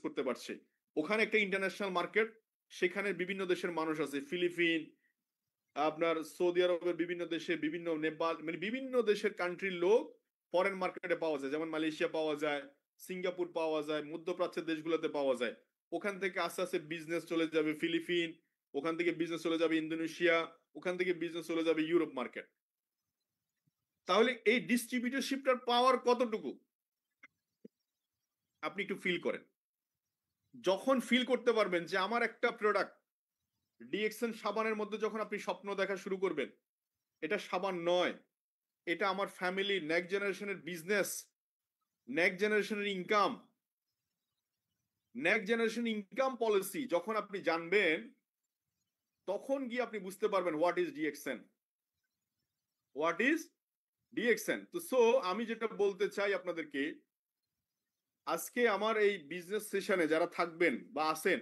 করতে পারছে। ওখানে একটা ইন্টারন্যাশনাল মার্কেট, সেখানে বিভিন্ন দেশের মানুষ আছে, ফিলিপিন, আপনার সৌদি আরবের বিভিন্ন দেশে, বিভিন্ন নেপাল, মানে বিভিন্ন দেশের কান্ট্রির লোক ফরেন মার্কেটে পাওয়া যায়, যেমন মালয়েশিয়া পাওয়া যায়, সিঙ্গাপুর পাওয়া যায়, মধ্যপ্রাচ্যের দেশগুলোতে পাওয়া যায়। ওখান থেকে আস্তে আস্তে বিজনেস চলে যাবে ফিলিপিন, ওখান থেকে বিজনেস চলে যাবে ইন্দোনেশিয়া, ওখান থেকে বিজনেস চলে যাবে ইউরোপ মার্কেট। তাহলে এই ডিস্ট্রিবিউটরশিপটার পাওয়ার কতটুকু আপনি একটু ফিল করেন। যখন ফিল করতে পারবেন যে আমার একটা প্রোডাক্ট ডিএক্সএন সাবানের মধ্যে, যখন আপনি স্বপ্ন দেখা শুরু করবেন, এটা সাবান নয়, এটা আমার ফ্যামিলি, নেক্সট জেনারেশনের বিজনেস, নেক্সট জেনারেশনের income, next generation income policy, যখন আপনি জানবেন তখন গিয়ে আপনি বুঝতে পারবেন what is DXN, what is DXN. তো সো আমি যেটা বলতে চাই আপনাদেরকে, আজকে আমার এই বিজনেস সেশনে যারা থাকবেন বা আসেন,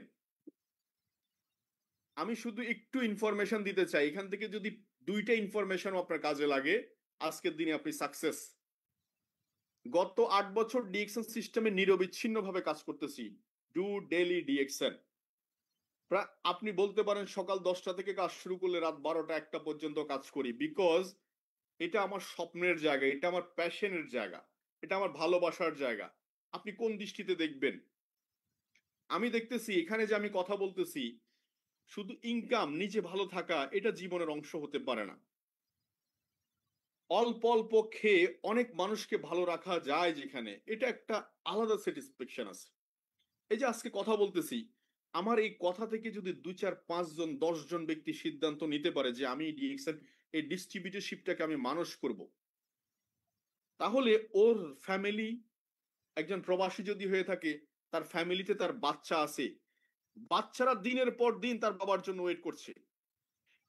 আমি শুধু একটু ইনফরমেশন দিতে চাই। এখান থেকে যদি দুইটা ইনফরমেশন আপনার কাজে লাগে, আজকের দিনে আপনি সাকসেস। গত 8 বছর ডিএক্সএন সিস্টেমে নিরবিচ্ছিন্ন ভাবে কাজ করতেছি, ডু ডেইলি ডিএক্সএন। আপনি বলতে পারেন সকাল 10টা থেকে কাজ শুরু করলে রাত 12টা 1টা পর্যন্ত কাজ করি, বিকজ এটা আমার স্বপ্নের জায়গা, এটা আমার প্যাশনের জায়গা, এটা আমার ভালোবাসার জায়গা। আপনি কোন দৃষ্টিতে দেখবেন? আমি দেখতেছি এখানে যে আমি কথা বলতেছি, শুধু ইনকাম, নিজে ভালো থাকা এটা জীবনের অংশ হতে পারে না। অল্প অল্প খেয়ে অনেক মানুষকে ভালো রাখা যায় যেখানে, এটা একটা আলাদা স্যাটিসফ্যাকশন আছে। এই যে আজকে কথা বলতেছি, আমার এই কথা থেকে যদি 2 4 5 জন 10 জন ব্যক্তি সিদ্ধান্ত নিতে পারে যে আমি ডিএক্সএন এই ডিস্ট্রিবিউটরশিপটাকে আমি মানুষ করব, তাহলে ওর ফ্যামিলি, একজন প্রবাসী যদি হয়ে থাকে, তার ফ্যামিলিতে তার বাচ্চা আছে, বাচ্চারা দিনের পর দিন তার বাবার জন্য ওয়েট করছে।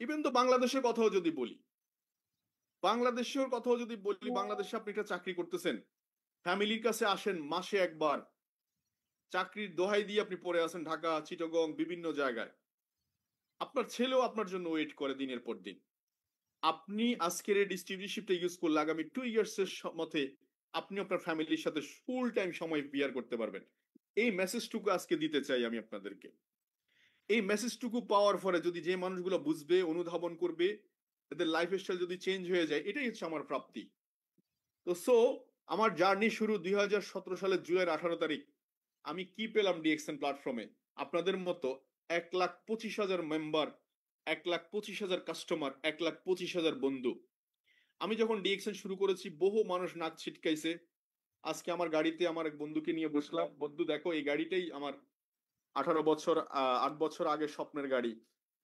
ইভেন তো বাংলাদেশের কথাও যদি বলি, বাংলাদেশে আপনি একটা চাকরি করতেছেন, ফ্যামিলির কাছে আসেন মাসে একবার, চাকরির দোহাই দিয়ে আপনি পড়ে আছেন ঢাকা, চিটাগং, বিভিন্ন জায়গায়, আপনার ছেলেও আপনার জন্য ওয়েট করে দিনের পর দিন। আপনি আজকের এই ডিস্ট্রিবিউশনটা ইউজ করলে আগামী 2 ইয়ার্স এর মধ্যে আপনি আপনার ফ্যামিলির সাথে ফুল টাইম সময় বিয়ার করতে পারবেন। এই মেসেজটুকু আজকে দিতে চাই আমি আপনাদেরকে। এই মেসেজটুকু পাওয়ার পরে যদি যে মানুষগুলো বুঝবে, অনুধাবন করবে, তাদের লাইফ স্টাইল যদি চেঞ্জ হয়ে যায়, এটাই হচ্ছে আমার প্রাপ্তি। তো সো আমার জার্নি শুরু 2017 সালের জুলাইয়ের 18 তারিখ। আমি কি পেলাম ডিএক্সএন প্ল্যাটফর্মে? আপনাদের মতো 1,25,000 মেম্বার, 1,25,000 কাস্টমার, 1,25,000 বন্ধু। আমি যখন ডিএক্সএন শুরু করেছি, বহু মানুষ নাক ছিটকাইছে। আজকে আমার গাড়িতে আমার এক বন্ধুকে নিয়ে বসলাম, বন্ধু দেখো এই গাড়িটাই আমার 18 বছর 8 বছর আগে স্বপ্নের গাড়ি।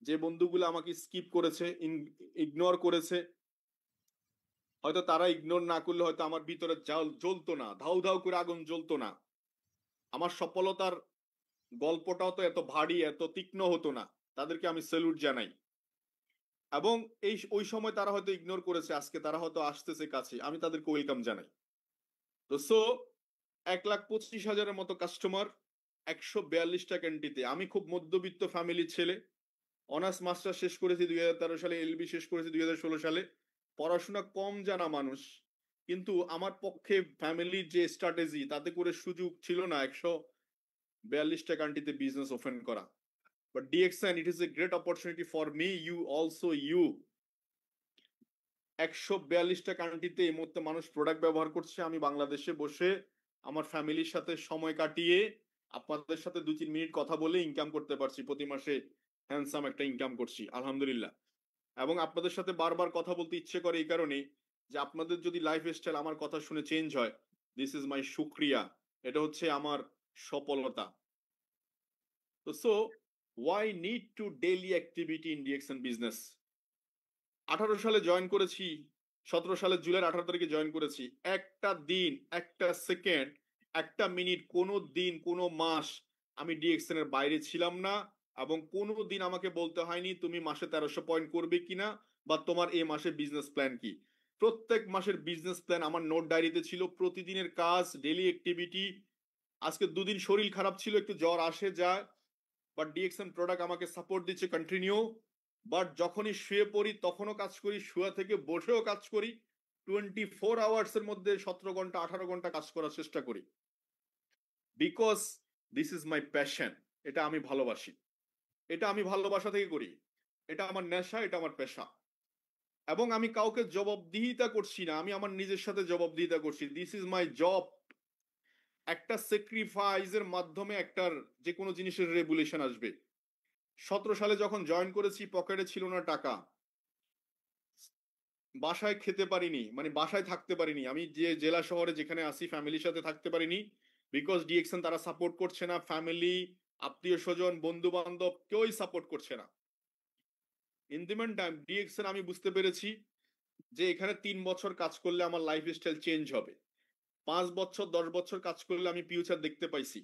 যে বন্ধুগুলো আমাকে স্কিপ করেছে, ইগনোর করেছে, হয়তো তারা ইগনোর না করলে হয়তো আমার ভিতরে জ্বলতো না, ধাউ ধাউ করে আগুন জ্বলতো না, আমার সফলতার গল্পটাও তো এত ভারী, এত তীক্ষ্ণ হতো না। তাদেরকে আমি স্যালুট জানাই। এবং ওই সময় তারা হয়তো ইগনোর করেছে, আজকে তারা হয়তো আসতেছে কাছে, আমি তাদেরকে ওয়েলকাম জানাই। তো সো 1,25,000-এর মতো কাস্টমার, 142টা ক্যান্টিতে। আমি খুব মধ্যবিত্ত ফ্যামিলির ছেলে, অনার্স মাস্টার শেষ করেছি 2013 সালে, এলবি শেষ করেছি 2016 সালে, পড়াশোনা কম জানা মানুষ। কিন্তু আমার পক্ষে ফ্যামিলির যে স্ট্র্যাটেজি, তাতে করে সুযোগ ছিল না 142টা কান্ট্রিতে বিজনেস ওপেন করা। But DXN, it is a great opportunity for me, you also, you. 142টা কান্ট্রিতে এই মুহূর্তে মানুষ প্রোডাক্ট ব্যবহার করছে। আমি বাংলাদেশে বসে আমার ফ্যামিলির সাথে সময় কাটিয়ে আপনাদের সাথে 2 3 মিনিট কথা বলে ইনকাম করতে পারছি, প্রতি মাসে হ্যান্ডসাম একটা ইনকাম করছি আলহামদুলিল্লাহ। এবং আপনাদের সাথে বারবার কথা বলতে ইচ্ছে করে এই কারণে যে আপনাদের যদি লাইফ স্টাইল আমার কথা শুনে চেঞ্জ হয়, দিস ইজ মাই শুক্রিয়া, এটা হচ্ছে আমার সফলতা। তো so why need to daily activity in DXN business? 18 সালে জয়েন করেছি, 17 সালের জুলাইয়ের 18 তারিখে জয়েন করেছি। একটা দিন, একটা সেকেন্ড, একটা মিনিট, কোনো দিন, কোনো মাস আমি ডিএক্সএন এর বাইরে ছিলাম না। এবং কোনো দিন আমাকে বলতে হয়নি তুমি মাসে 1300 পয়েন্ট করবে কিনা, বা তোমার এই মাসে বিজনেস প্ল্যান কি। প্রত্যেক মাসের বিজনেস প্ল্যান আমার নোট ডায়েরিতে ছিল, প্রতিদিনের কাজ, ডেইলি অ্যাক্টিভিটি। আজকে 2 দিন শরীর খারাপ ছিল, একটু জ্বর আসে যায়, বাট ডিএক্সএন প্রোডাক্ট আমাকে সাপোর্ট দিচ্ছে কন্টিনিউ। বাট যখনই শুয়ে পড়ি তখনও কাজ করি, শুয়ে থেকে বসেও কাজ করি। 24 আওয়ার্স এর মধ্যে 17 ঘন্টা 18 ঘন্টা কাজ করার চেষ্টা করি, because this is my passion, এটা আমি ভালোবাসি, এটা আমি ভালোবাসা থেকে করি, এটা আমার নেশা, এটা আমার পেশা। এবং আমি কাউকে জবাবদিহিতা করছি না, আমি আমার নিজের সাথে জবাবদিহিতা করছি। This is my job. একটা স্যাক্রিফাইসের মাধ্যমে একটার যে কোনো জিনিসের রেগুলেশন আসবে। 17 সালে যখন জয়েন করেছি পকেটে ছিল না টাকা, বাসায় খেতে পারিনি, মানে বাসায় থাকতে পারিনি, আমি যে জেলা শহরে যেখানে আসি ফ্যামিলির সাথে থাকতে পারিনি, বিকজ ডিএক্সএন তারা সাপোর্ট করছে না, ফ্যামিলি, আত্মীয় স্বজন, বন্ধু বান্ধব কেউই সাপোর্ট করছে না। In the mean time DXN আমি বুঝতে পেরেছি যে এখানে 3 বছর কাজ করলে আমার লাইফ স্টাইল চেঞ্জ হবে, 5 বছর 10 বছর কাজ করলে আমি ফিউচার দেখতে পাইছি।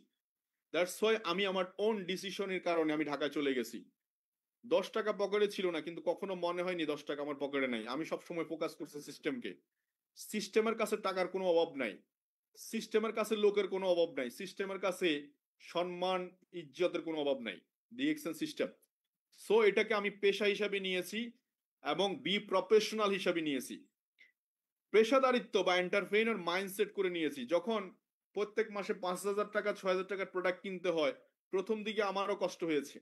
দ্যাটস ওয়াই আমি আমার ওন ডিসিশনের কারণে আমি ঢাকায় চলে গেছি। 10 টাকা পকেটে ছিল না, কিন্তু কখনো মনে হয়নি 10 টাকা আমার পকেটে নাই। আমি সবসময় ফোকাস করছি সিস্টেমকে। সিস্টেমের কাছে টাকার কোনো অভাব নাই, সিস্টেমের কাছে লোকের কোনো অভাব নাই, সিস্টেমের কাছে সম্মান ইজ্জতের কোনো অভাব নাই। DXN system. সো এটাকে আমি পেশা হিসাবে নিয়েছি এবং বি প্রফেশনাল হিসাবে নিয়েছি, পেশাদারিত্ব বা এন্টারপ্রেনার মাইন্ডসেট করে নিয়েছি। যখন প্রত্যেক মাসে 5,000 টাকা 6,000 টাকার প্রোডাক্ট কিনতে হয়, প্রথম দিকে আমারও কষ্ট হয়েছে,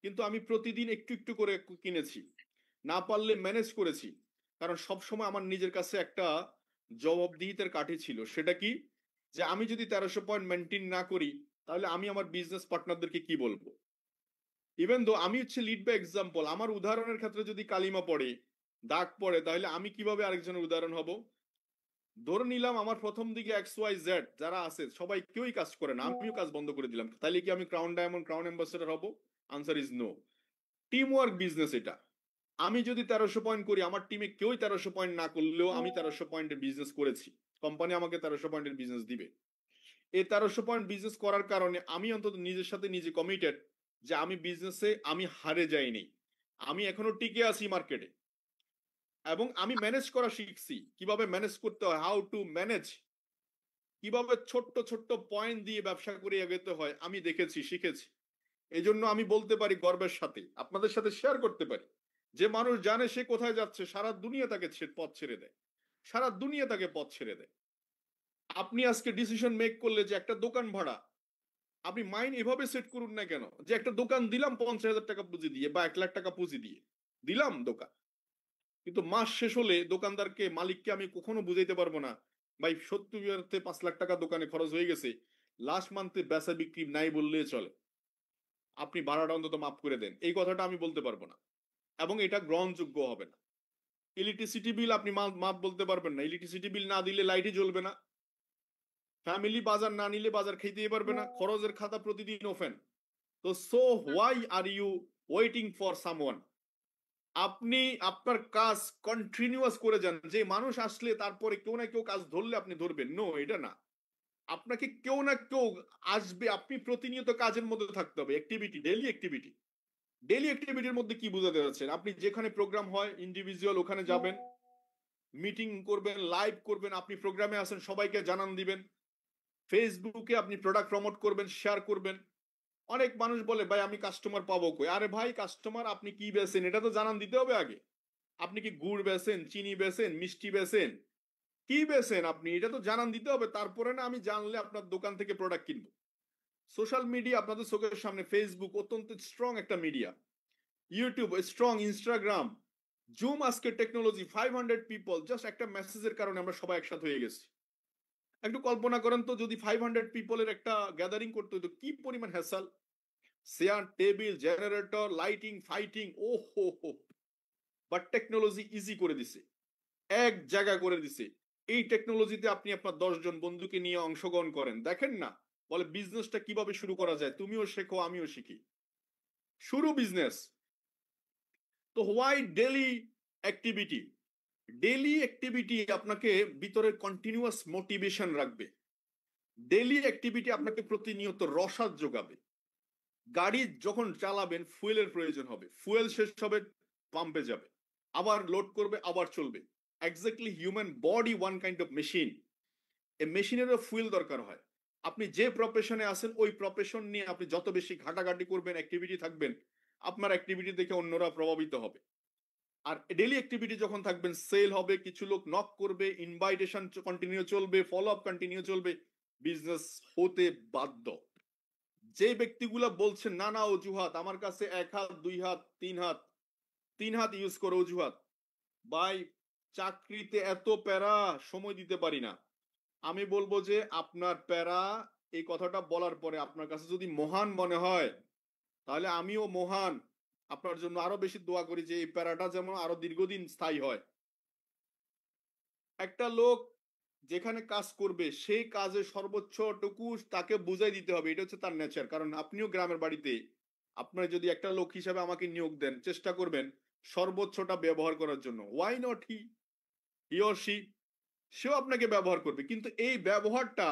কিন্তু আমি প্রতিদিন একটু একটু করে কিনেছি, না পারলে ম্যানেজ করেছি। কারণ সবসময় আমার নিজের কাছে একটা জবাবদিহিতার কাঠি ছিল। সেটা কি, যে আমি যদি 1300 পয়েন্ট মেনটেন না করি তাহলে আমি আমার বিজনেস পার্টনারদেরকে কি বলবো। ইভেন দো আমি হচ্ছে লিড বাই এক্সাম্পল, আমার উদাহরণের ক্ষেত্রে যদি কালিমা পড়ে, দাগ পড়ে, তাহলে আমি কিভাবে আরেকজনের উদাহরণ হব। ধরে নিলাম আমার প্রথম দিকে এক্স ওয়াই জেড যারা আছে সবাই কেউই কাজ করে না, আমিও কাজ বন্ধ করে দিলাম, তাহলে কি আমি ক্রাউন ডায়মন্ড ক্রাউন অ্যাম্বাসেডর হব? Answer is no. Team work business এটা। আমি যদি 1300 পয়েন্ট করি, আমার টিমে কেউই 1300 পয়েন্ট না করলেও আমি 1300 পয়েন্টের বিজনেস করেছি, কোম্পানি আমাকে 1300 পয়েন্টের বিজনেস দিবে। এই 1300 পয়েন্ট বিজনেস করার কারণে আমি অন্তত নিজের সাথে নিজে কমিটেড যে আমি বিজনেসে আমি হারে যাইনি, আমি এখনো টিকে আছি মার্কেটে। এবং আমি ম্যানেজ করা শিখছি, কিভাবে ম্যানেজ করতে হয়, হাউ টু ম্যানেজ, কিভাবে ছোট্ট ছোট্ট পয়েন্ট দিয়ে ব্যবসা করে এগোতে হয় আমি দেখেছি, শিখেছি। এই জন্য আমি বলতে পারি গর্বের সাথে, আপনাদের সাথে শেয়ার করতে পারি, যে মানুষ জানে সে কোথায় যাচ্ছে, সারা দুনিয়া তাকে পথ ছেড়ে দেয়, সারা দুনিয়া তাকে পথ ছেড়ে দেয়। আপনি আজকে ডিসিশন মেক করলে যে একটা দোকান ভাড়া, আপনি মাইন্ড এভাবে সেট করুন না কেন যে একটা দোকান দিলাম 50,000 টাকা পুঁজি দিয়ে বা 1 লাখ টাকা পুঁজি দিয়ে দিলাম দোকান, কিন্তু মাস শেষ হলে দোকানদারকে, মালিককে আমি কখনো বুঝাইতে পারবো না ভাই সত্যি 5 লাখ টাকা দোকানে খরচ হয়ে গেছে, লাস্ট মান্থে বেচা বিক্রি নাই বললে চলে, আপনি ভাড়াটা অন্তত মাফ করে দেন, এই কথাটা আমি বলতে পারবো না। এবং এটা গ্রহণযোগ্য হবে না। ইলেকট্রিসিটি বিল আপনি মাফ বলতে পারবেন না, ইলেকট্রিসিটি বিল না দিলে লাইটই জ্বলবে না, ফ্যামিলি বাজার না নিলে বাজার খেতেই পারবে না, খরচের খাতা প্রতিদিন ওপেন। তো so why are you waiting for someone? আপনি আপনার কাজ কন্টিনিউয়াস করে যান, যে মানুষ আসলে তারপরে কেউ না কেউ কাজ ধরলে আপনি ধরবেন, নো এটা না। আপনাকে কেউ না কেউ আসবে, আপনি প্রতিনিয়ত কাজের মধ্যে থাকতে হবে, অ্যাক্টিভিটি, ডেইলি অ্যাক্টিভিটি। ডেইলি অ্যাক্টিভিটির মধ্যে কি বোঝাতে যাচ্ছেন? আপনি যেখানে প্রোগ্রাম হয় ইন্ডিভিজুয়াল ওখানে যাবেন, মিটিং করবেন, লাইভ করবেন, আপনি প্রোগ্রামে আসেন সবাইকে জানান দিবেন, ফেসবুকে আপনি প্রোডাক্ট প্রমোট করবেন, শেয়ার করবেন। অনেক মানুষ বলে ভাই আমি কাস্টমার পাবো কই? আরে ভাই কাস্টমার আপনি কি বেচেন এটা তো জানান দিতে হবে আগে। আপনি কি গুড় বেচেন, চিনি বেচেন, মিষ্টি বেচেন, কি বেচেন আপনি এটা তো জানান দিতে হবে, তারপরে না আমি জানলে আপনার দোকান থেকে প্রোডাক্ট কিনবো। সোশ্যাল মিডিয়া আপনাদের চোখের সামনে, ফেসবুক অত্যন্ত স্ট্রং একটা media, YouTube strong, Instagram, zoom, আজকে টেকনোলজি, 500 পিপল, জাস্ট একটা মেসেজের কারণে আমরা সবাই একসাথে হয়ে গেছি। একটু কল্পনা করেন তো যদি 500 পিপলের একটা গ্যাদারিং করতে হতো কি পরিমাণ hassle, chair table generator lighting fighting, ও হো হো। বাট টেকনোলজি ইজি করে দিছে, এক জায়গা করে দিছে। এই টেকনোলজিতে আপনি আপনার 10 জন বন্ধুকে নিয়ে অংশগ্রহণ করেন, দেখেন না, বলে বিজনেসটা কিভাবে শুরু করা যায়, তুমিও শেখো আমিও শিখি, শুরু বিজনেস। তো why daily activity? Daily activity আপনাকে ভিতরে কন্টিনিউয়াস মোটিভেশন রাখবে, ডেলি অ্যাক্টিভিটি আপনাকে প্রতিনিয়ত রসাদ যোগাবে। গাড়ি যখন চালাবেন ফুয়েলের প্রয়োজন হবে, ফুয়েল শেষ হবে পাম্পে যাবে, আবার লোড করবে আবার চলবে। Exactly human body one kind of machine, এই মেশিনেরও ফুয়েল দরকার হয়। আপনি যে প্রফেশনে আছেন ওই প্রফেশন নিয়ে আপনি যত বেশি ঘাটাঘাটি করবেন, অ্যাক্টিভিটি থাকবেন, আপনার অ্যাক্টিভিটি দেখে অন্যরা প্রভাবিত হবে। আর ডেলি অ্যাক্টিভিটি যখন থাকবেন, সেল হবে, কিছু লোক নক করবে, ইনভাইটেশন কন্টিনিউ চলবে, ফলো আপ কন্টিনিউ চলবে, বিজনেস হতে বাধ্য। যে ব্যক্তিগুলা বলছেন না না অজুহাত, আমার কাছে 1 হাত 2 হাত 3 হাত, 3 হাত ইউজ করে অজুহাত, ভাই চাকরিতে এত প্যারা, সময় দিতে পারি না। আমি বলবো যে আপনার প্যারা, এই কথাটা বলার পরে আপনার কাছে যদি মহান মনে হয়, তাহলে আমিও মহান, আপনার জন্য আরো বেশি দোয়া করি যে এই প্যারাটা যেমন আরো দীর্ঘদিন স্থায়ী হয়। একটা লোক যেখানে কাজ করবে সেই কাজে সর্বোচ্চটুকু তাকে বুঝাই দিতে হবে, এটা হচ্ছে তার নেচার। কারণ আপনিও গ্রামের বাড়িতে, আপনার যদি একটা লোক হিসাবে আমাকে নিয়োগ দেন, চেষ্টা করবেন সর্বোচ্চটা ব্যবহার করার জন্য। Why not he or she, সেও আপনাকে ব্যবহার করবে, কিন্তু এই ব্যবহারটা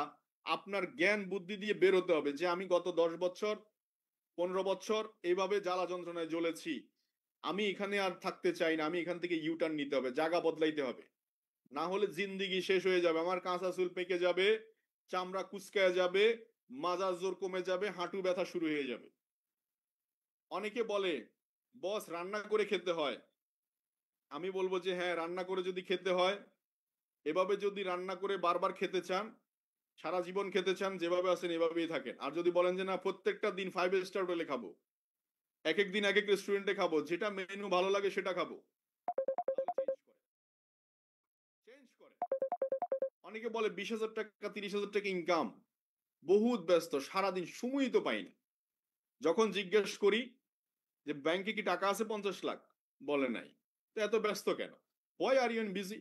আপনার জ্ঞান বুদ্ধি দিয়ে বের হতে হবে যে আমি গত 10 বছর 15 বছর এইভাবে জ্বালা যন্ত্রণায় জ্বলেছি, আমি এখানে আর থাকতে চাই না, আমি এখান থেকে ইউটার্ন নিতে হবে, জায়গা বদলাইতে হবে। না হলে জিন্দিগি শেষ হয়ে যাবে, আমার কাঁচা চুল পেকে যাবে, চামড়া কুচকায় যাবে, মাজার জোর কমে যাবে, হাঁটু ব্যথা শুরু হয়ে যাবে। অনেকে বলে বস রান্না করে খেতে হয়, আমি বলবো যে হ্যাঁ, রান্না করে যদি খেতে হয়, এভাবে যদি রান্না করে বারবার খেতে চান, সারা জীবন খেতে চান, যেভাবে আছেন এভাবেই থাকেন। আর যদি বলেন যে না প্রত্যেকটা দিন 5 স্টার হোটেলে খাবো, এক এক দিন এক এক রেস্টুরেন্টে খাবো, যেটা মেনু ভালো লাগে সেটা খাবো, চেঞ্জ করে। অনেকে বলে 20,000 টাকা 30,000 টাকা ইনকাম, বহুত ব্যস্ত, সারাদিন সময়ই তো পাই না। যখন জিজ্ঞেস করি যে ব্যাংকে কি টাকা আছে 50 লাখ, বলে নাই, তো এত ব্যস্ত কেন, হোয়াই আর ইউ বিজি?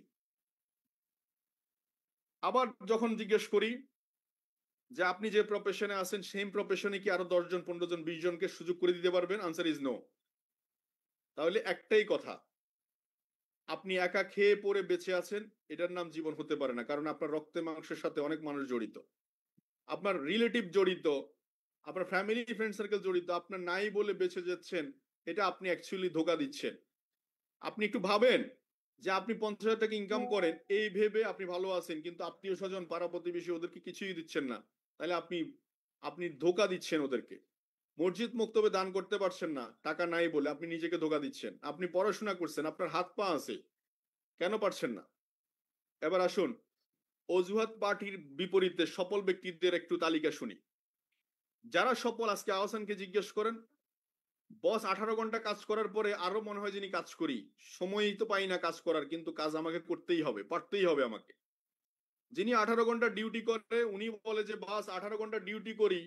আবার যখন জিজ্ঞেস করি যে আপনি যে প্রফেশনে আছেন সেম প্রফেশনে কি আরো 10 জন 15 জন 20 জনকে সুযোগ করে দিতে পারবেন, আনসার ইজ নো। তাহলে একটাই কথা, আপনি একা খেয়ে পরে বেঁচে আছেন, এটার নাম জীবন হতে পারে না। কারণ আপনার রক্তে মাংসের সাথে অনেক মানুষ জড়িত, আপনার রিলেটিভ জড়িত, আপনার ফ্যামিলি ফ্রেন্ড সার্কেল জড়িত। আপনার নাই বলে বেঁচে যাচ্ছেন, এটা আপনি অ্যাকচুয়ালি ধোকা দিচ্ছেন। আপনি একটু ভাবেন যে আপনি 50,000 টাকা ইনকাম করেন, এই ভেবে আপনি ভালো আছেন, কিন্তু আত্মীয় স্বজন পাড়া প্রতিবেশী ওদেরকে কিছুই দিচ্ছেন না, তাহলে আপনি আপনি ধোকা দিচ্ছেন ওদেরকে। মসজিদ মক্তবে দান করতে পারছেন না, টাকা নাই বলে আপনি নিজেকে ধোকা দিচ্ছেন। আপনি পড়াশোনা করছেন, আপনার হাত পা আছে, কেন পারছেন না? এবার আসুন অজুহাত পার্টির বিপরীতে সফল ব্যক্তিদের একটু তালিকা শুনি। যারা সফল, আজকে আহসানকে জিজ্ঞেস করেন, বস 18 ঘন্টা কাজ করার পরে আরো মনে হয় যিনি কাজ করি, সময়ই তো পাই না কাজ করার, কিন্তু কাজ আমাকে করতেই হবে, পারতেই হবে আমাকে। যিনি 18 ঘন্টা ডিউটি করে উনি বলে যে বাস 18 ঘন্টা ডিউটি করি,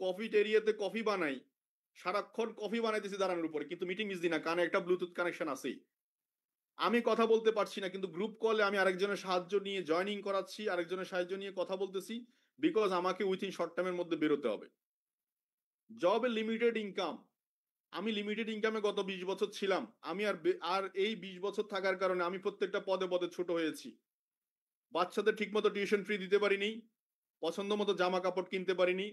কফি টেরিয়াতে কফি বানাই, সারাক্ষণ কফি বানাইতেছি দাঁড়ানোর উপরে, কিন্তু মিটিং মিস দিই না, কানে একটা ব্লুটুথ কানেকশন আছেই। আমি কথা বলতে পারছি না, কিন্তু গ্রুপ কলে আমি আরেকজনের সাহায্য নিয়ে জয়নিং করাচ্ছি, আরেকজনের সাহায্য নিয়ে কথা বলতেছি, বিকজ আমাকে উইথিন শর্ট টাইমের মধ্যে বেরোতে হবে। জবে লিমিটেড ইনকাম, আমি লিমিটেড ইনকামে গত 20 বছর ছিলাম। আমি আর এই 20 বছর থাকার কারণে আমি প্রত্যেকটা পদে পদে ছোট হয়েছি। বাচ্চাদের ঠিকমতো টিউশন ফ্রি দিতে পারিনি, পছন্দ মতো জামা কাপড় কিনতে পারিনি,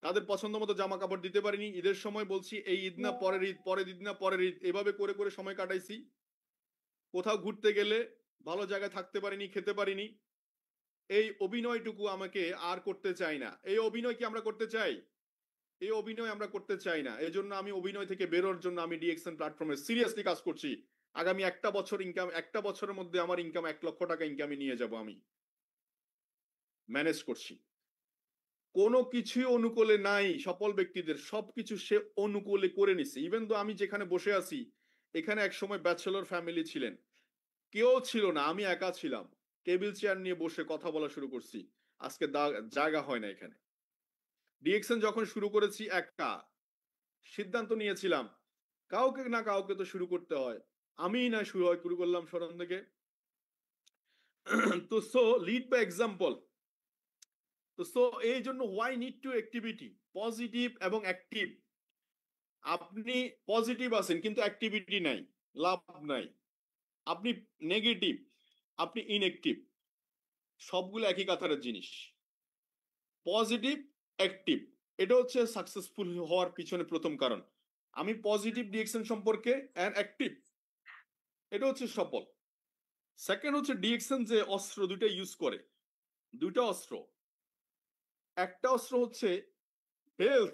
তাদের পছন্দ মতো জামা কাপড় দিতে পারিনি। ঈদের সময় বলছি এই ঈদ না পরের ঈদ, পরের ঈদ না পরের ঈদ, এভাবে করে করে সময় কাটাইছি। কোথাও ঘুরতে গেলে ভালো জায়গায় থাকতে পারিনি, খেতে পারিনি। এই অভিনয়টুকু আমাকে আর করতে চাই না। এই অভিনয় কি আমরা করতে চাই? এই অভিনয় আমরা করতে চাই না। এই জন্য আমি অভিনয় থেকে বেরোর জন্য আমি ডিএক্সএন প্ল্যাটফর্মে সিরিয়াসলি কাজ করছি। আগামী একটা বছরের মধ্যে আমার ইনকাম 1 লক্ষ টাকা ইনকামে নিয়ে যাব, আমি ম্যানেজ করছি। কোনো কিছুই অনুকূলে নাই সফল ব্যক্তিদের, সবকিছু সে অনুকূলে করে নিছে। ইভেন তো আমি যেখানে বসে আছি, এখানে এক সময় ব্যাচেলর ফ্যামিলি ছিলেন, কেউ ছিল না, আমি একা ছিলাম, টেবিল চেয়ার নিয়ে বসে কথা বলা শুরু করছি। আজকে জায়গা হয় না এখানে। ডিএক্সএন যখন শুরু করেছি একা, সিদ্ধান্ত নিয়েছিলাম কাউকে না কাউকে তো শুরু করতে হয়, আমি না শুরু করলাম স্মরণ থেকে। তো সো লিড বাই এক্সাম্পল। তো সো এই জন্য why need to activity, positive এবং অ্যাক্টিভ। আপনি পজিটিভ আছেন কিন্তু অ্যাক্টিভিটি নাই, লাভ নাই। আপনি নেগেটিভ, আপনি ইনঅ্যাক্টিভ, সবগুলো একই কাতারের জিনিস। পজিটিভ, অ্যাক্টিভ, এটা হচ্ছে সাকসেসফুল হওয়ার পিছনে প্রথম কারণ। আমি পজিটিভ ডিএক্সএন সম্পর্কে অ্যান্ড অ্যাক্টিভ, এটা হচ্ছে সফল। সেকেন্ড হচ্ছে ডিএক্সএন যে অস্ত্র দুইটা ইউজ করে, দুইটা অস্ত্র। একটা অস্ত্র হচ্ছে হেলথ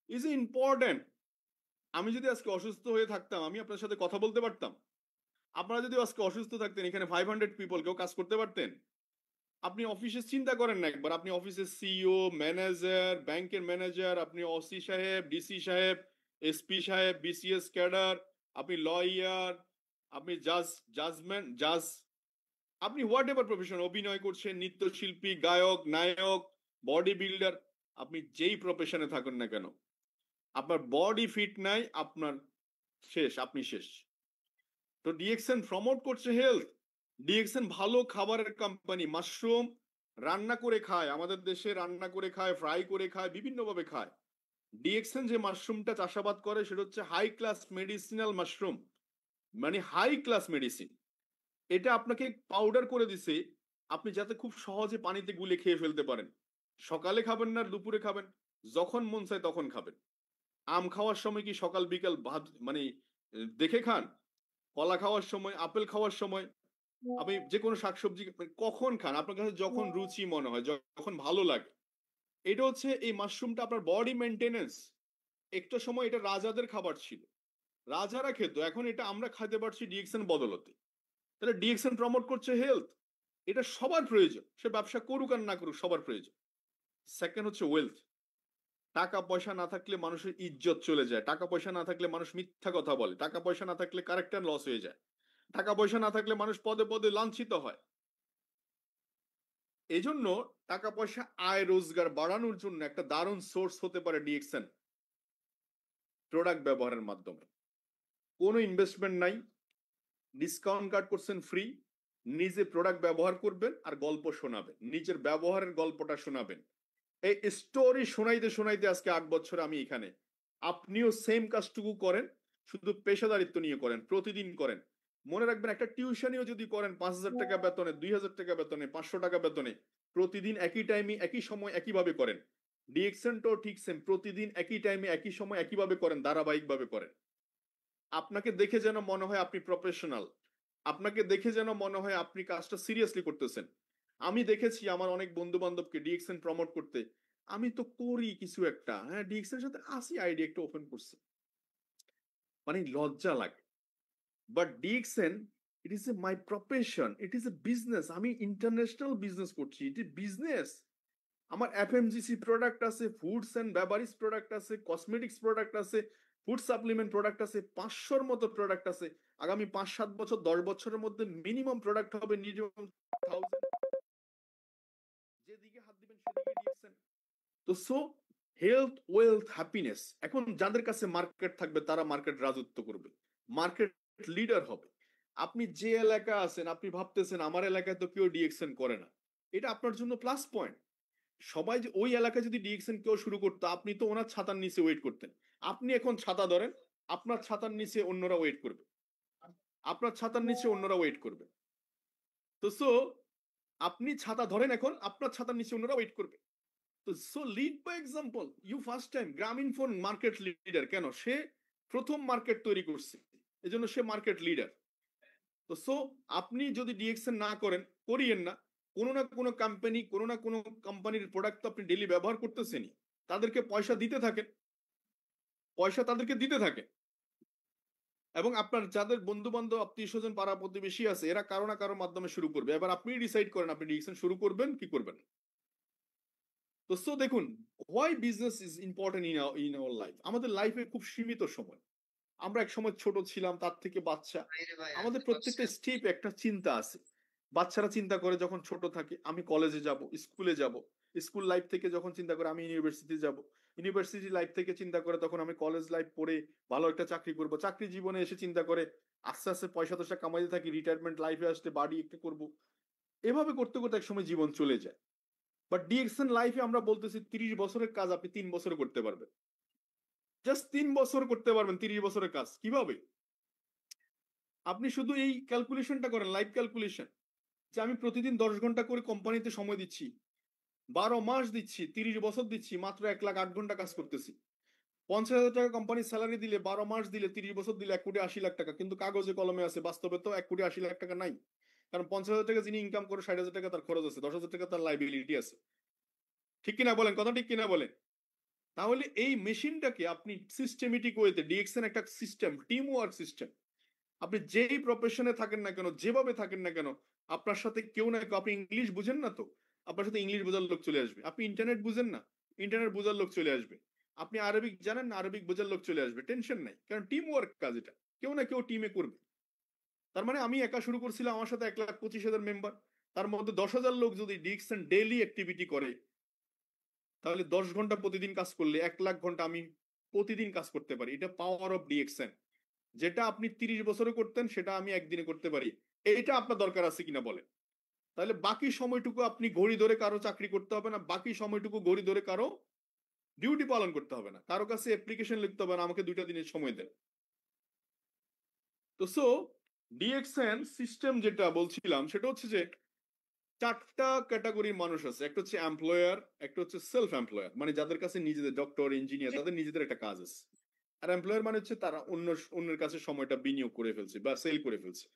ইজ ইম্পর্টেন্ট। আমি যদি আজকে অসুস্থ হয়ে থাকতাম, আমি আপনার সাথে কথা বলতে পারতাম? আপনারা যদি আজকে অসুস্থ থাকতেন, এখানে 500 পিপল কেউ কাজ করতে পারতেন? আপনি অফিসে চিন্তা করেন না একবার, আপনি অফিসের সিইও, ম্যানেজার, ব্যাংকের ম্যানেজার, আপনি ওসি সাহেব, ডিসি সাহেব, এসপি সাহেব, বিসিএস ক্যাডার, আপনি লয়ার, আপনি জাজ, আপনি হোয়াট এভার প্রফেশন, অভিনয় করছেন, নৃত্যশিল্পী, গায়ক, নায়ক, বডি বিল্ডার, আপনি যেই প্রফেশনে থাকুন না কেন, আপনার বডি ফিট নাই, আপনার শেষ, আপনি শেষ। তো ডিএক্সএন প্রমোট করছে হেলথ। ডিএক্সএন ভালো খাবারের কোম্পানি, মাশরুম রান্না করে খায়, আমাদের দেশে রান্না করে খায়, ফ্রাই করে খায়, বিভিন্ন ভাবে খায়। ডিএক্সএন যে মাশরুমটা চাষাবাদ করে সেটা হচ্ছে হাই ক্লাস মেডিসিনাল মাশরুম, মানে হাই ক্লাস মেডিসিন। এটা আপনাকে পাউডার করে দিছে, আপনি যাতে খুব সহজে পানিতে গুলে খেয়ে ফেলতে পারেন। সকালে খাবেন না দুপুরে খাবেন, যখন মন চায় তখন খাবেন। আম খাওয়ার সময় কি সকাল বিকাল ভাত মানে দেখে খান? কলা খাওয়ার সময়, আপেল খাওয়ার সময়, আপনি যে কোনো শাকসবজি কখন খান? আপনার কাছে যখন রুচি মনে হয়, যখন ভালো লাগে। এটা হচ্ছে এই মাশরুমটা আপনার বডি মেনটেনেন্স। একটা সময় এটা রাজাদের খাবার ছিল, রাজারা খেত, এখন এটা আমরা খাইতে পারছি ডিএক্সএন বদলতে। তাহলে ডিএক্সএন প্রমোট করছে হেলথ, এটা সবার প্রয়োজন, সে ব্যবসা করুক আর না করুক, সবার প্রয়োজন। সেকেন্ড হচ্ছে ওয়েলথ। টাকা পয়সা না থাকলে মানুষের ইজ্জত চলে যায়, টাকা পয়সা না থাকলে মানুষ মিথ্যা কথা বলে, টাকা পয়সা না থাকলে ক্যারেক্টার লস হয়ে যায়, টাকা পয়সা না থাকলে মানুষ পদে পদে লাঞ্ছিত হয়। এই জন্য টাকা পয়সা আয় রোজগার বাড়ানোর জন্য একটা দারুণ সোর্স হতে পারে ডিএক্সএন, প্রোডাক্ট ব্যবহারের মাধ্যমে। কোনো ইনভেস্টমেন্ট নাই, ডিসকাউন্ট কার্ড করছেন ফ্রি, নিজে প্রোডাক্ট ব্যবহার করবেন আর গল্প শোনাবেন, নিজের ব্যবহারের গল্পটা শোনাবেন। এই স্টোরি শোনাইতে শোনাইতে আজকে 8 বছর আমি এখানে। আপনিও সেম কাজটুকু করেন, শুধু পেশাদারিত্ব নিয়ে করেন, প্রতিদিন করেন। মনে রাখবেন, একটা টিউশনিও যদি করেন 5,000 টাকা বেতনে, 2,000 টাকা বেতনে, 500 টাকা বেতনে, প্রতিদিন একই টাইমে একই সময় একইভাবে করেন। ডিএক্সেনটাও ঠিক সেম, প্রতিদিন একই টাইমে একই সময় একইভাবে করেন, ধারাবাহিকভাবে করেন। আপনাকে দেখে যেন মনে হয় আপনি প্রফেশনাল, আপনাকে দেখে যেন মনে হয় আপনি কাজটা সিরিয়াসলি করতেছেন। আমি দেখেছি আমার অনেক বন্ধু বান্ধবকে ডিএক্সএন প্রমোট করতে, আমি তো করি কিছু একটা, হ্যাঁ ডিএক্সএন এর সাথে আসি, আইডি একটা ওপেন করছে, মানে লজ্জা লাগে। But DXN, it is A my profession, it is A business, আমি ইন্টারন্যাশনাল বিজনেস করছি, ইট ইজ বিজনেস। আমার এফএমজিসি প্রোডাক্ট আছে, ফুডস এন্ড বেভারেজ প্রোডাক্ট আছে, কসমেটিক্স প্রোডাক্ট আছে, ফুড সাপ্লিমেন্ট প্রোডাক্ট আছে, 500-র মতো প্রোডাক্ট আছে। আগামী 5-7 বছর, 10 বছরের মধ্যে মিনিমাম প্রোডাক্ট হবে মিনিমাম 1000। যেদিকে হাত দিবেন সেদিকে ডিএক্সএন। তো সো হেলথ, ওয়েলথ, হ্যাপিনেস, এখন যাদের কাছে মার্কেট থাকবে তারা মার্কেট রাজত্ব করবে, মার্কেট লিডার হবে। আপনি যে এলাকা আছেন, আপনি ভাবতেছেন আমার এলাকায় তো কেউ ডিএক্সএন করে না, এটা আপনার জন্য প্লাস পয়েন্ট। সবাই যে ওই এলাকায় যদি ডিএক্সএন কেউ শুরু করতো, আপনি তো ওনার ছাতার নিচে ওয়েট করতেন। আপনি এখন ছাতা ধরেন, আপনার ছাতার নিচে অন্যরা ওয়েট করবে, আপনার ছাতার নিচে অন্যরা ওয়েট করবে। তো সো আপনি ছাতা ধরেন, এখন আপনার ছাতার নিচে অন্যরা ওয়েট করবে। তো so lead by example. You first time Grameenphone market leader, কেন? সে প্রথম মার্কেট তৈরি করছে, এজন্য সে মার্কেট লিডার। তো সো আপনি যদি ডিএক্সএন না করেন, করিয়েন না, কোনো না কোনো কোম্পানি, কোনো না কোনো কোম্পানির প্রোডাক্ট তো আপনি ডেলি ব্যবহার করতেছেনই, তাদেরকে পয়সা দিতে থাকেন, পয়সা তাদেরকে দিতে থাকেন। এবং আপনার যাদের বন্ধু বান্ধব, আত্মীয় স্বজন, পাড়া প্রতিবেশী আছে, এরা কারো না কারোর মাধ্যমে শুরু করবে। এবার আপনি ডিসাইড করেন আপনি ডিএক্সএন শুরু করবেন কি করবেন। তো সো দেখুন, why business is important in our life. আমাদের লাইফে খুব সীমিত সময়, আমরা এক সময় ছোট ছিলাম, তার থেকে বাচ্চা, আমাদের প্রত্যেকটা স্টেপ একটা চিন্তা আছে। বাচ্চারা চিন্তা করে যখন ছোট থাকে আমি কলেজে যাব, স্কুলে যাব, স্কুল লাইফ থেকে যখন চিন্তা করে আমি ইউনিভার্সিটি যাব, ইউনিভার্সিটি লাইফ থেকে চিন্তা করে তখন আমি কলেজ লাইফ পড়ে ভালো একটা চাকরি করব, চাকরি জীবনে এসে চিন্তা করে আস্তে আস্তে পয়সা টয়সা কামাইতে থাকি, রিটায়ারমেন্ট লাইফে আসতে বাড়ি একটা করব। এভাবে করতে করতে এক সময় জীবন চলে যায়। বাট ডিএক্সএন লাইফে আমরা বলতেছি 30 বছরের কাজ আপনি 3 বছরে করতে পারবেন, জাস্ট 3 বছর করতে পারবেন 30 বছরের কাজ। কিভাবে? আপনি শুধু এই ক্যালকুলেশনটা করেন, লাইফ ক্যালকুলেশন, যে আমি প্রতিদিন 10 ঘন্টা করে কোম্পানিতে সময় দিচ্ছি, 12 মাস দিচ্ছি, 30 বছর দিচ্ছি, মাত্র 1,08,000 কাজ করতেছি। 50,000 টাকা কোম্পানির স্যালারি দিলে, 12 মাস দিলে, 30 বছর দিলে 1,80,00,000 টাকা, কিন্তু কাগজে কলমে আছে, বাস্তবে তো 1,80,00,000 টাকা নাই। কারণ 50,000 টাকা যিনি ইনকাম করে, 60,000 টাকা তার খরচ আছে, 10,000 টাকা তার লাইবিলিটি আছে। ঠিক কিনা বলেন, কথা ঠিক কিনা বলেন? তাহলে এই মেশিনটাকে আপনি সিস্টেমেটিক ওয়েতে, ডিএক্সএন একটা সিস্টেম, টিম ওয়ার্ক সিস্টেম, আপনি যেই প্রফেশনে থাকেন না কেন, যেভাবে থাকেন না কেন, আপনার সাথে কেউ না কেউ, আপনি ইংলিশ বুঝেন না তো আপনার সাথে ইংলিশ বোঝার লোক চলে আসবে। আপনি ইন্টারনেট বুঝেন না, ইন্টারনেট বোঝার লোক চলে আসবে। আপনি আরবিক জানেন না, আরবিক বোঝার লোক চলে আসবে। টেনশন নাই, কারণ টিম ওয়ার্ক কাজ এটা, কেউ না কেউ টিমে করবে। তার মানে আমি একা শুরু করছিলাম, আমার সাথে 1,25,000 মেম্বার, তার মধ্যে 10,000 লোক যদি ডিকশন ডেইলি অ্যাক্টিভিটি করে, তাহলে 10 ঘন্টা প্রতিদিন কাজ করলে 1,00,000 ঘন্টা আমি প্রতিদিন কাজ করতে পারি। এটা পাওয়ার অফ ডিএক্সএন। যেটা আপনি 30 বছরে করতেন সেটা আমি একদিনে করতে পারি। এইটা আপনার দরকার আছে কিনা বলেন। তাহলে বাকি সময়টুকু আপনি ঘড়ি ধরে কারো চাকরি করতে হবে না, বাকি সময়টুকু ঘড়ি ধরে কারো ডিউটি পালন করতে হবে না, কারো কাছে অ্যাপ্লিকেশন লিখতে হবে না আমাকে 2টা দিনের সময় দেন। তো সো ডিএক্সএন সিস্টেম যেটা বলছিলাম সেটা হচ্ছে যে 4টা ক্যাটাগরির মানুষ আছে। একটা হচ্ছে এমপ্লয়ার, একটা হচ্ছে সেলফ এমপ্লয়ার, মানে যাদের কাছে নিজেদের ডক্টর ইঞ্জিনিয়ার তাদের নিজেদের একটা কাজ আছে। আর এমপ্লয়ার মানে হচ্ছে তারা অন্যের কাছে সময়টা বিনিয়োগ করে ফেলছে বা সেল করে ফেলছে।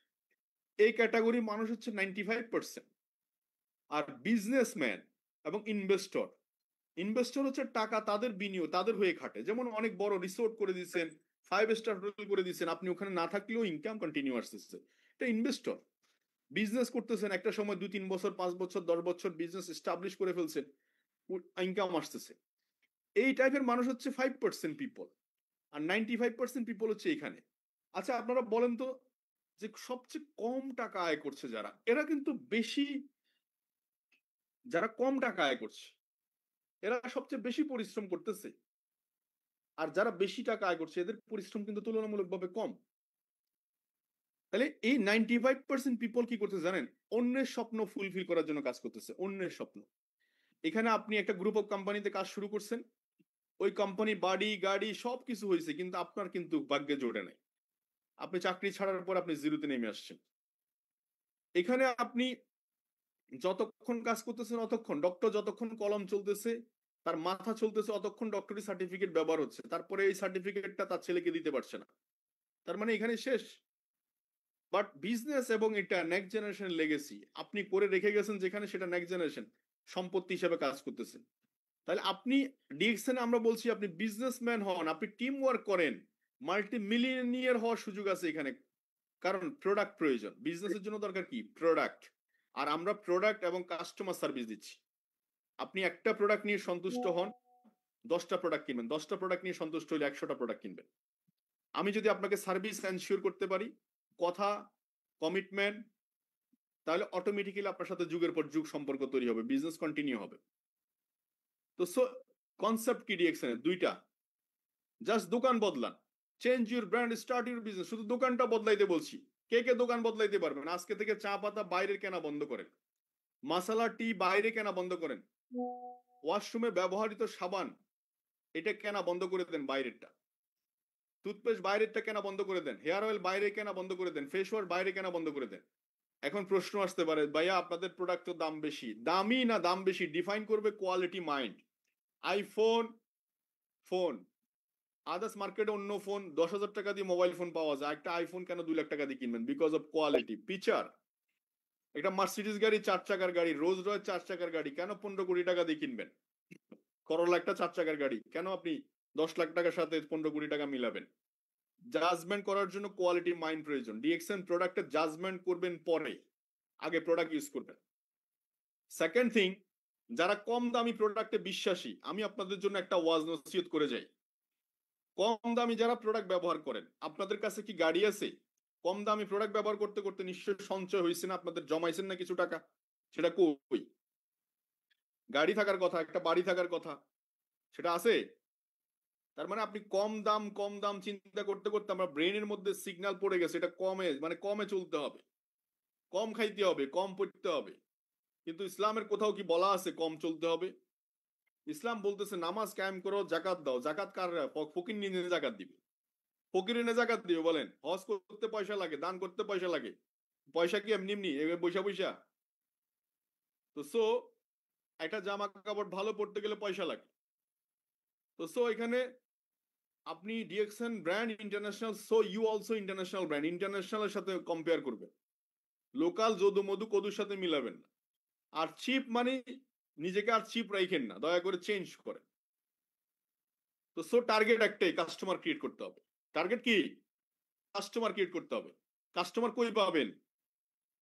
এই ক্যাটাগরি মানুষ হচ্ছে 95%। আর বিজনেসম্যান এবং ইনভেস্টর, ইনভেস্টর হচ্ছে টাকা তাদের বিনিয়োগ, তাদের হয়ে খাটে। যেমন অনেক বড় রিসোর্ট করে দিচ্ছেন, 5 স্টার হোটেল করে দিচ্ছেন, আপনি ওখানে না থাকলেও ইনকাম কন্টিনিউ আসতেছে, এটা ইনভেস্টর। বিজনেস করতেছেন, একটা সময় 2-3 বছর, 5 বছর, 10 বছর বিজনেস এস্টাবলিশ করে ফেলছেন, ইনকাম আসতেছে। এই টাইপের মানুষ হচ্ছে 5% পিপল। আর 95% পিপল হচ্ছে এখানে। আচ্ছা আপনারা বলেন তো, যে সবচেয়ে কম টাকা আয় করছে যারা, এরা কিন্তু বেশি, যারা কম টাকা আয় করছে এরা সবচেয়ে বেশি পরিশ্রম করতেছে। আর যারা বেশি টাকা আয় করছে এদের পরিশ্রম কিন্তু তুলনামূলকভাবে কম। তাহলে এই 95% পিপল কি করতে জানেন, অন্যের স্বপ্ন ফুলফিল করার জন্য কাজ করতেছে, অন্যের স্বপ্ন। এখানে আপনি একটা গ্রুপ অফ কোম্পানিতে কাজ শুরু করছেন, ওই কোম্পানি বাড়ি গাড়ি সবকিছু হয়েছে, কিন্তু আপনার কিন্তু ভাগ্যে জোটে নাই। আপনি চাকরি ছাড়ার পর আপনি জিরোতে নেমে আসছেন। এখানে আপনি যতক্ষণ কাজ করতেছেন অতক্ষণ, ডক্টর যতক্ষণ কলম চলতেছে, তার মাথা চলতেছে, অতক্ষণ ডক্টরি সার্টিফিকেট ব্যবহার হচ্ছে, তারপরে এই সার্টিফিকেটটা তার ছেলেকে দিতে পারছে না, তার মানে এখানে শেষ। বাট বিজনেস এবং এটা নেক্সট জেনারেশন লেগেসি আপনি করে রেখে গেছেন, যেখানে সেটা নেক্সট জেনারেশন সম্পত্তি হিসেবে কাজ করতেছেন। তাহলে আপনি ডিএক্সএন আমরা বলছি আপনি বিজনেসম্যান হন, আপনি টিম ওয়ার্ক করেন, মাল্টি মিলিয়নিয়ার হওয়ার সুযোগ আছে এখানে। কারণ প্রোডাক্ট প্রয়োজন, বিজনেসের জন্য দরকার কি প্রোডাক্ট। আর আমরা প্রোডাক্ট এবং কাস্টমার সার্ভিস দিচ্ছি। আপনি একটা প্রোডাক্ট নিয়ে সন্তুষ্ট হন, 10টা প্রোডাক্ট কিনবেন, 10টা প্রোডাক্ট নিয়ে সন্তুষ্ট হলে 100টা প্রোডাক্ট কিনবেন। আমি যদি আপনাকে সার্ভিস এনশিওর করতে পারি, কথা, কমিটমেন্ট, তাহলে অটোমেটিক্যালি আপনার সাথে যুগের পর যুগ সম্পর্ক তৈরি হবে, বিজনেস কন্টিনিউ হবে। তো সো কনসেপ্ট কি ডিএক্সএন এর দুইটা, জাস্ট দোকান বদলান, change your brand, start your business. শুধু দোকানটা বদলাইতে বলছি। কে কে দোকান বদলাইতে পারবেন? আজকে থেকে চা পাতা বাইরের কেনা বন্ধ করেন, মশলা টি বাইরে কেনা বন্ধ করেন, ওয়াশরুমে ব্যবহৃত সাবান এটা কেনা বন্ধ করে দেন বাইরেরটা, টুথপেস্ট বাইরেরটা কেনা বন্ধ করে দেন, হেয়ার অয়েল বাইরে কেনা বন্ধ করে দেন, ফেস ওয়াশ বাইরে কেনা বন্ধ করে দেন। এখন প্রশ্ন আসতে পারে, ভাইয়া আপনাদের প্রোডাক্টের দাম বেশি, দামি না দাম বেশি ডিফাইন করবে quality mind. IPhone phone, others মার্কেটে অন্য ফোন 10,000 টাকা দিয়ে মোবাইল ফোন পাওয়া যায়, একটা আইফোন কেন 2 লাখ টাকা দিয়ে কিনবেন? Because of quality feature. একটা মার্সিডিজ গাড়ি 4 চাকার গাড়ি, রোজ রয়েস 4 চাকার গাড়ি কেন 15 কোটি টাকা দিয়ে কিনবেন? করোলা একটা 4 চাকার গাড়ি, কেন আপনি 10 লাখ টাকার সাথে 15 কোটি টাকা মিলাবেন? জাজমেন্ট করার জন্য কোয়ালিটি মাইন্ড প্রয়োজন। ডিএক্সএন প্রোডাক্টের জাজমেন্ট করবেন পরে, আগে প্রোডাক্ট ইউজ করবেন। সেকেন্ড থিং, যারা কম দামি প্রোডাক্টে বিশ্বাসী, আমি আপনাদের জন্য একটা ওয়াজ নসিহত করে যাই। কম দামি যারা প্রোডাক্ট ব্যবহার করেন, আপনাদের কাছে কি গাড়ি আছে? কম দামি প্রোডাক্ট ব্যবহার করতে করতে নিশ্চয়ই সঞ্চয় হয়েছে না আপনাদের, জমাইছেন না কিছু টাকা? সেটা কই? গাড়ি থাকার কথা, একটা বাড়ি থাকার কথা, সেটা আছে? তার মানে আপনি কম দাম চিন্তা করতে করতে আমরা ব্রেনের মধ্যে সিগন্যাল পড়ে গেছে, এটা কমে, মানে কমে চলতে হবে, কম খাইতে হবে, কম পড়তে হবে। কিন্তু ইসলামের কোথাও কি বলা আছে কম চলতে হবে? ইসলাম বলতেছে নামাজ কায়েম করো, জাকাত দাও। জাকাত কার? ফকির নিয়ে জাকাত দিবে। ফকির এনে জাকাত দিবে বলেন? হজ করতে পয়সা লাগে, দান করতে পয়সা লাগে, পয়সা কি এমনি এমনি পয়সা পয়সা? তো সো একটা জামা কাপড় ভালো পড়তে গেলে পয়সা লাগে। তো সো এখানে আপনি DXN brand international, so you also international brand, ইন্টারন্যাশনালের সাথে কম্পেয়ার করবেন, লোকাল যদু মধু কদুর সাথে মিলাবেন না। আর চিপ মানে নিজেকে আর চিপ রাখেন না, দয়া করে চেঞ্জ করেন। তো সো টার্গেট একটাই, কাস্টমার ক্রিয়েট করতে হবে। টার্গেট কি? কাস্টমার ক্রিয়েট করতে হবে। কাস্টমার কই পাবেন?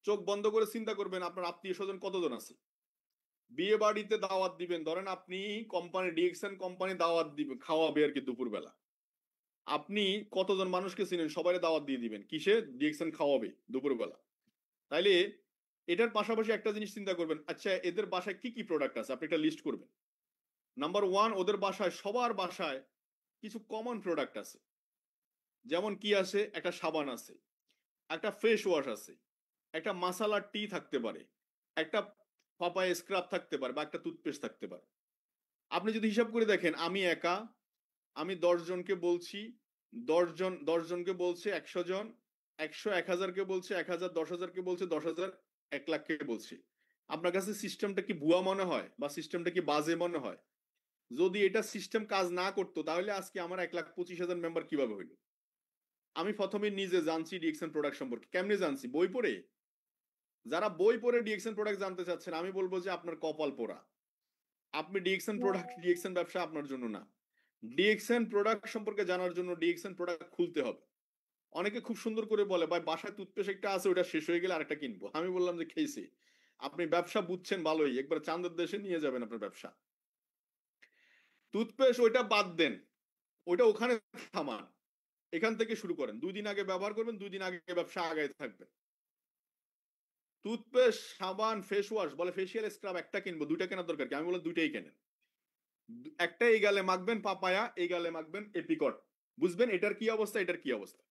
চোখ বন্ধ করে চিন্তা করবেন আপনার আত্মীয় স্বজন কতজন আছে। বিয়ে বাড়িতে দাওয়াত দিবেন, ধরেন আপনি কোম্পানি ডিএক্সএন কোম্পানি দাওয়াত দিবেন, খাওয়াবে আর কি দুপুরবেলা। আপনি কতজন মানুষকে চিনেন, সবাই দাওয়াত দিয়ে দিবেন, কিসে? ডিএক্সএন খাওয়াবে দুপুরবেলা। তাইলে এটার পাশাপাশি একটা জিনিস চিন্তা করবেন, আচ্ছা এদের বাসায় কি কি প্রোডাক্ট আছে, আপনি একটা লিস্ট করবেন। নাম্বার ওয়ান, ওদের বাসায় সবার বাসায় কিছু কমন প্রোডাক্ট আছে। যেমন কি আছে? একটা সাবান আছে, একটা ফেস ওয়াশ আছে, একটা মাসালা টি থাকতে পারে, একটা পাপায়া স্ক্রাব থাকতে পারে, বা একটা টুথপেস্ট থাকতে পারে। আপনি যদি হিসাব করে দেখেন, আমি একা, আমি 10 জনকে বলছি, 10 জনকে বলছে 100 জন, 100 1000কে বলছে 1000, 10,000কে বলছে 10,000, 1,00,000কে বলছে। আপনার কাছে সিস্টেমটা কি ভুয়া মনে হয়, বা সিস্টেমটা কি বাজে মনে হয়? যদি এটা সিস্টেম কাজ না করতো তাহলে আজকে আমার 1,25,000 মেম্বার কিভাবে হইলো? আমি প্রথমে নিজে জানছি ডিএক্সএন প্রোডাক্ট সম্পর্কে। কেমনে জানছি? বই পড়ে। যারা বই পড়ে ডিএক্সএন প্রোডাক্ট জানতে চাচ্ছেন, আমি বলবো যে আপনার কপাল পোড়া। আপনি ডিএক্সএন প্রোডাক্ট, ডিএক্সএন ব্যবসা আপনার জন্য না। ডিএক্সএন প্রোডাক্ট সম্পর্কে জানার জন্য ডিএক্সএন প্রোডাক্ট খুলতে হবে। অনেকে খুব সুন্দর করে বলে, ভাই বাসায় টুথপেস্ট একটা আছে, ওটা শেষ হয়ে গেলে আরেকটা কিনবো। আমি বললাম যে খেয়েছি, আপনি ব্যবসা বুঝছেন ভালোই, একবার চাঁদের দেশে নিয়ে যাবেন আপনার ব্যবসা। টুথপেস্ট ওইটা বাদ দেন, ওইটা ওখানে থামান, এখান থেকে শুরু করেন। 2 দিন আগে ব্যবহার করবেন, 2 দিন আগে ব্যবসা আগায় থাকবে। টুথপেস্ট, সাবান, ফেস ওয়াশ, বলে ফেসিয়াল স্ক্রাব একটা কিনবো, দুইটা কেনার দরকার কি? আমি বললাম দুইটাই কেনেন। একটা এই গালে মাখবেন পাপায়া, এই গালে মাখবেন এপিকট, বুঝবেন এটার কি অবস্থা, এটার কি অবস্থা।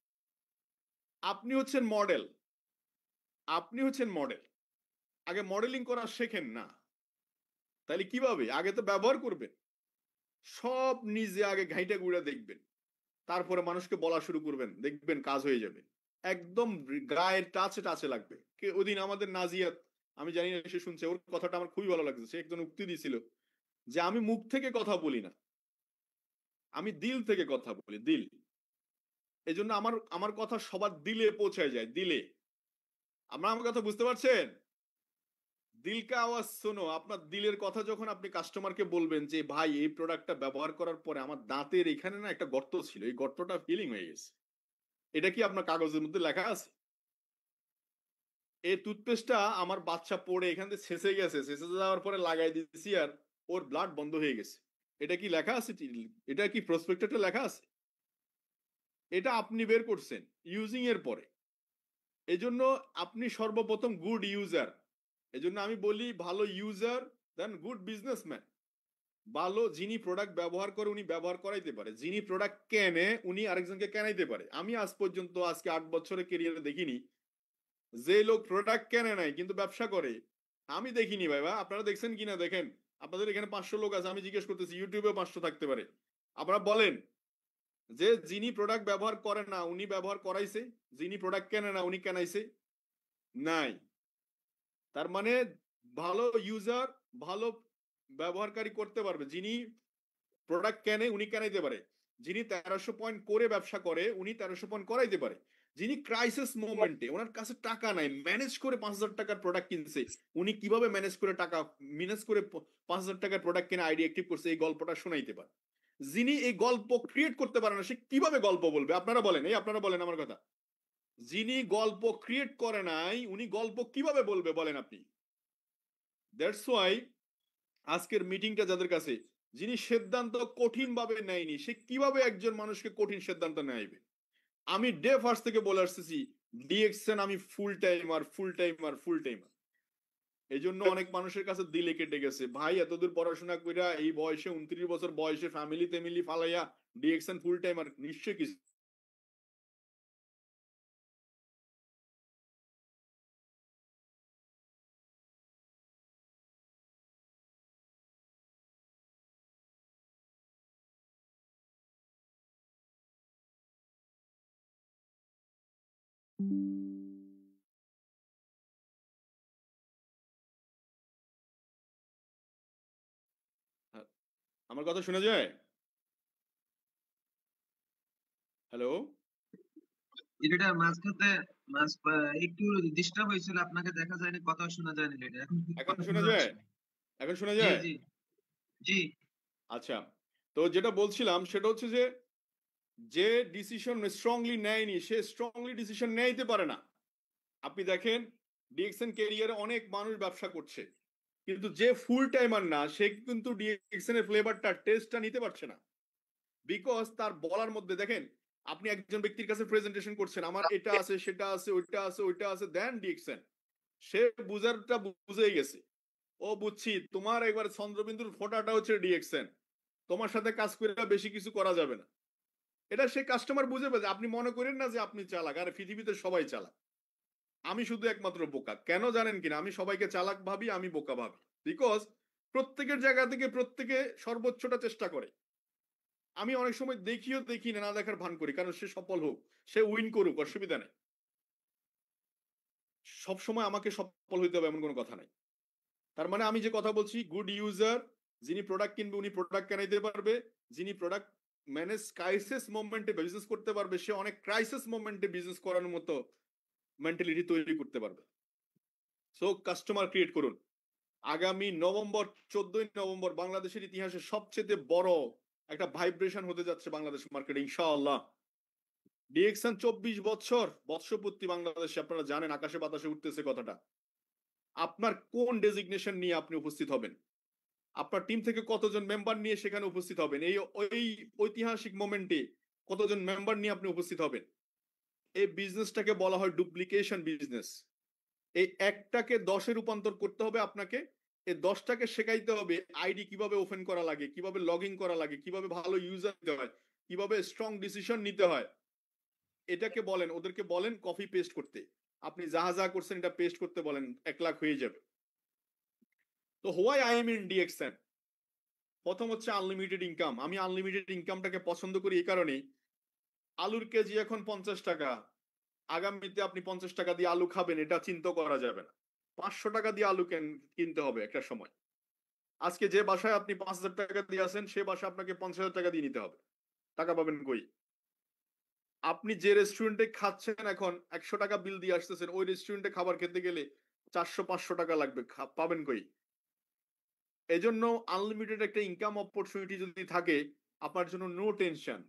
আপনি হচ্ছেন মডেল, আপনি হচ্ছেন মডেল, আগে মডেলিং করা শেখেন না। তাহলে কিভাবে? আগে তো ব্যবহার করবেন, সব নিজে আগে ঘাইটা গুড়া দেখবেন, তারপরে মানুষকে বলা শুরু করবেন, দেখবেন কাজ হয়ে যাবে। একদম গায়ের টাচে টাচে লাগবে। ওদিন আমাদের নাজিয়াত, আমি জানি না সে শুনছে, ওর কথাটা আমার খুবই ভালো লাগছে। সে একজন উক্তি দিয়েছিল যে আমি মুখ থেকে কথা বলি না, আমি দিল থেকে কথা বলি, দিল। এই জন্য আমার আমার কথা সবার দিলে পৌঁছায় যায়, দিলে। আপনারা আমার কথা বুঝতে পারছেন? দিলকে আওয়াজ শোনো। আপনার দিলের কথা যখন আপনি কাস্টমারকে বলবেন যে ভাই এই প্রোডাক্টটা ব্যবহার করার পরে আমার দাঁতের এখানে না একটা গর্ত ছিল, এই গর্তটা ফিলিং হয়ে গেছে, এটা কি আপনার কাগজের মধ্যে লেখা আছে? এই টুথপেস্টটা আমার বাচ্চা পড়ে এখান থেকে ছেঁচে গেছে, ছেঁচে যাওয়ার পরে লাগাই দিয়েছি আর ওর ব্লাড বন্ধ হয়ে গেছে, এটা কি লেখা আছে? এটা কি প্রসপেক্টাসে লেখা আছে? এটা আপনি বের করছেন ইউজিং এর পরে। এজন্য আপনি সর্বপ্রথম গুড ইউজার। এজন্য আমি বলি ভালো ইউজার দেন গুড বিজনেসম্যান। ভালো, যিনি প্রোডাক্ট ব্যবহার করে উনি ব্যবহার করাইতে পারে, যিনি প্রোডাক্ট কেনে উনি আরেকজনকে কেনাইতে পারে। আমি আজ পর্যন্ত, আজকে 8 বছরের কেরিয়ারে দেখিনি যে লোক প্রোডাক্ট কেনে নাই কিন্তু ব্যবসা করে। আমি দেখিনি ভাইবা, আপনারা দেখছেন কিনা দেখেন। আপনাদের এখানে 500 লোক আছে, আমি জিজ্ঞেস করতেছি, ইউটিউবে 500 থাকতে পারে। আপনারা বলেন যে যিনি প্রোডাক্ট ব্যবহার করে না উনি ব্যবহার করাইছে, যিনি প্রোডাক্ট কেনে না উনি কেনাইছে? নাই। তার মানে ভালো ইউজার, ভালো ব্যবহারকারী করতে পারবে। যিনি প্রোডাক্ট কেনে উনি কেনাইতে পারে, যিনি 1300 পয়েন্ট করে ব্যবসা করে উনি 1300 পয়েন্ট করাইতে পারে, যিনি ক্রাইসিস মোমেন্টে ওনার কাছে টাকা নাই, ম্যানেজ করে 5,000 টাকার প্রোডাক্ট কিনছে, উনি কিভাবে ম্যানেজ করে টাকা ম্যানেজ করে 5,000 টাকার প্রোডাক্ট কেনা আইডিয়া অ্যাক্টিভ করছে, এই গল্পটা শোনাইতে পারে। যিনি এই গল্প ক্রিয়েট করতে পারে না সে কিভাবে গল্প বলবে? আপনারা বলেন, এই আপনারা বলেন আমার কথা। যিনি গল্প ক্রিয়েট করে নাই উনি গল্প কিভাবে বলবে বলেন আপনি? দ্যাটস ওয়াই আজকের মিটিংটা যাদের কাছে, যিনি সিদ্ধান্ত কঠিন ভাবে নেয়নি সে কিভাবে একজন মানুষকে কঠিন সিদ্ধান্ত নেয়বে? আমি ডে ফার্স্ট থেকে বলে আসতেছি ডিএক্সএন আমি ফুল টাইমার, ফুল টাইমার, ফুল টাইমার। এই জন্য অনেক মানুষের কাছে দিলে কেটে গেছে, ভাই এতদূর পড়াশোনা কইরা এই বয়সে 29 বছর বয়সে ফ্যামিলি টেমিলি ফালাইয়া ডিএক্সএন ফুল টাইমার, নিশ্চয় কিছু। আমার কথা শোনা যায়? হ্যালো? এটা মাঝখানে মাঝ একটু ডিস্টার্ব হয়েছিল, আপনাকে দেখা যায়নি, কথা শোনা যায়নি। এটা এখন এখন কথা শোনা শোনা যায়? যাচ্ছে। এখন শোনা জি যায়? জি জি। আচ্ছা, তো যেটা বলছিলাম সেটা হচ্ছে যে যে ডিসিশন স্ট্রংলি নেয়নি সে স্ট্রংলি ডিসিশন নিতে পারে না। আপনি দেখেন ডিএক্সএন ক্যারিয়ারে অনেক মানুষ ব্যবসা করছে, কিন্তু যে ফুল টাইমার না সে কিন্তু ডিএক্সএন এর ফ্লেভারটা টেস্টটা নিতে পারছে না, বিকজ তার বলার মধ্যে দেখেন, আপনি একজন ব্যক্তির কাছে প্রেজেন্টেশন করছেন আমার এটা আছে সেটা আছে ওইটা আছে ওইটা আছে, দেন ডিএক্সএন সে বুঝারটা বুঝেই গেছে, ও বুঝছি তোমার একবার চন্দ্রবিন্দুর ফোটাটা হচ্ছে ডিএক্সএন, তোমার সাথে কাজ করে বেশি কিছু করা যাবে না। এটা সে কাস্টমার বুঝে পেয়েছে। আপনি মনে করেন না যে আপনি চালাক, আর পৃথিবীতে সবাই চালাক, আমি শুধু একমাত্র বোকা। কেন জানেন কিনা? আমি সবাইকে চালাক ভাবি, আমি বোকা ভাবি, বিকজ প্রত্যেকের জায়গা থেকে প্রত্যেকে সর্বোচ্চটা চেষ্টা করে। আমি অনেক সময় দেখিও দেখি না, না দেখার ভান করি, কারণ সে সফল হোক, সে উইন করুক, অসুবিধা নেই। সব সময় আমাকে সফল হইতে হবে এমন কোনো কথা নাই। তার মানে আমি যে কথা বলছি, গুড ইউজার যিনি প্রোডাক্ট কিনবে উনি প্রোডাক্ট কেনাইতে পারবে, যিনি প্রোডাক্ট ম্যানেজ ক্রাইসিস মোমেন্টে বিজনেস করতে পারবে, সে অনেক ক্রাইসিস মোমেন্টে বিজনেস করার মতো মেন্টালিটি তৈরি করতে পারবে। সো কাস্টমার ক্রিয়েট করুন। আগামী নভেম্বর, 14ই নভেম্বর বাংলাদেশের ইতিহাসে সবচেয়ে বড় একটা ভাইব্রেশন হতে যাচ্ছে বাংলাদেশ মার্কেটে ইনশাআল্লাহ। ডিএক্সএন 24 বছর বর্ষপূর্তি বাংলাদেশে, আপনারা জানেন আকাশে বাতাসে উঠতেছে কথাটা। আপনার কোন ডেজিগনেশন নিয়ে আপনি উপস্থিত হবেন, আপনার টিম থেকে কতজন মেম্বার নিয়ে সেখানে উপস্থিত হবেন, এই ওই ঐতিহাসিক মোমেন্টে কতজন মেম্বার নিয়ে আপনি উপস্থিত হবেন। এই বিজনেসটাকে বলা হয় ডুপ্লিকেশন বিজনেস। এই একটাকে 10-এ রূপান্তর করতে হবে আপনাকে, এই 10টাকে শেখাইতে হবে আইডি কিভাবে ওপেন করা লাগে, কিভাবে লগ ইন করা লাগে, কিভাবে ভালো ইউজার দিতে হয়, কিভাবে স্ট্রং ডিসিশন নিতে হয়। এটাকে বলেন, ওদেরকে বলেন কপি পেস্ট করতে, আপনি যাহা যা করছেন এটা পেস্ট করতে বলেন, 1 লাখ হয়ে যাবে। তো why I am in DXN, প্রথম হচ্ছে আনলিমিটেড ইনকাম। আমি আনলিমিটেড ইনকামটাকে পছন্দ করি এই কারণে, আলুর কেজি এখন 50 টাকা, আগামীতে আপনি 50 টাকা দিয়ে আলু খাবেন এটা চিন্তা করা যাবে না। 500 টাকা দিয়ে আলু কিনতে হবে একটা সময়। আজকে যে বাসায় আপনি 5,000 টাকা দিয়ে আছেন, সে বাসায় আপনাকে 50,000 টাকা দিয়ে নিতে হবে, টাকা পাবেন কই? আপনি যে রেস্টুরেন্টে খাচ্ছেন এখন 100 টাকা বিল দিয়ে আসতেছেন, ওই রেস্টুরেন্টে খাবার খেতে গেলে 400-500 টাকা লাগবে, পাবেন কই? এই জন্য আনলিমিটেড একটা ইনকাম অপরচুনিটি যদি থাকে আপনার জন্য, নো টেনশন।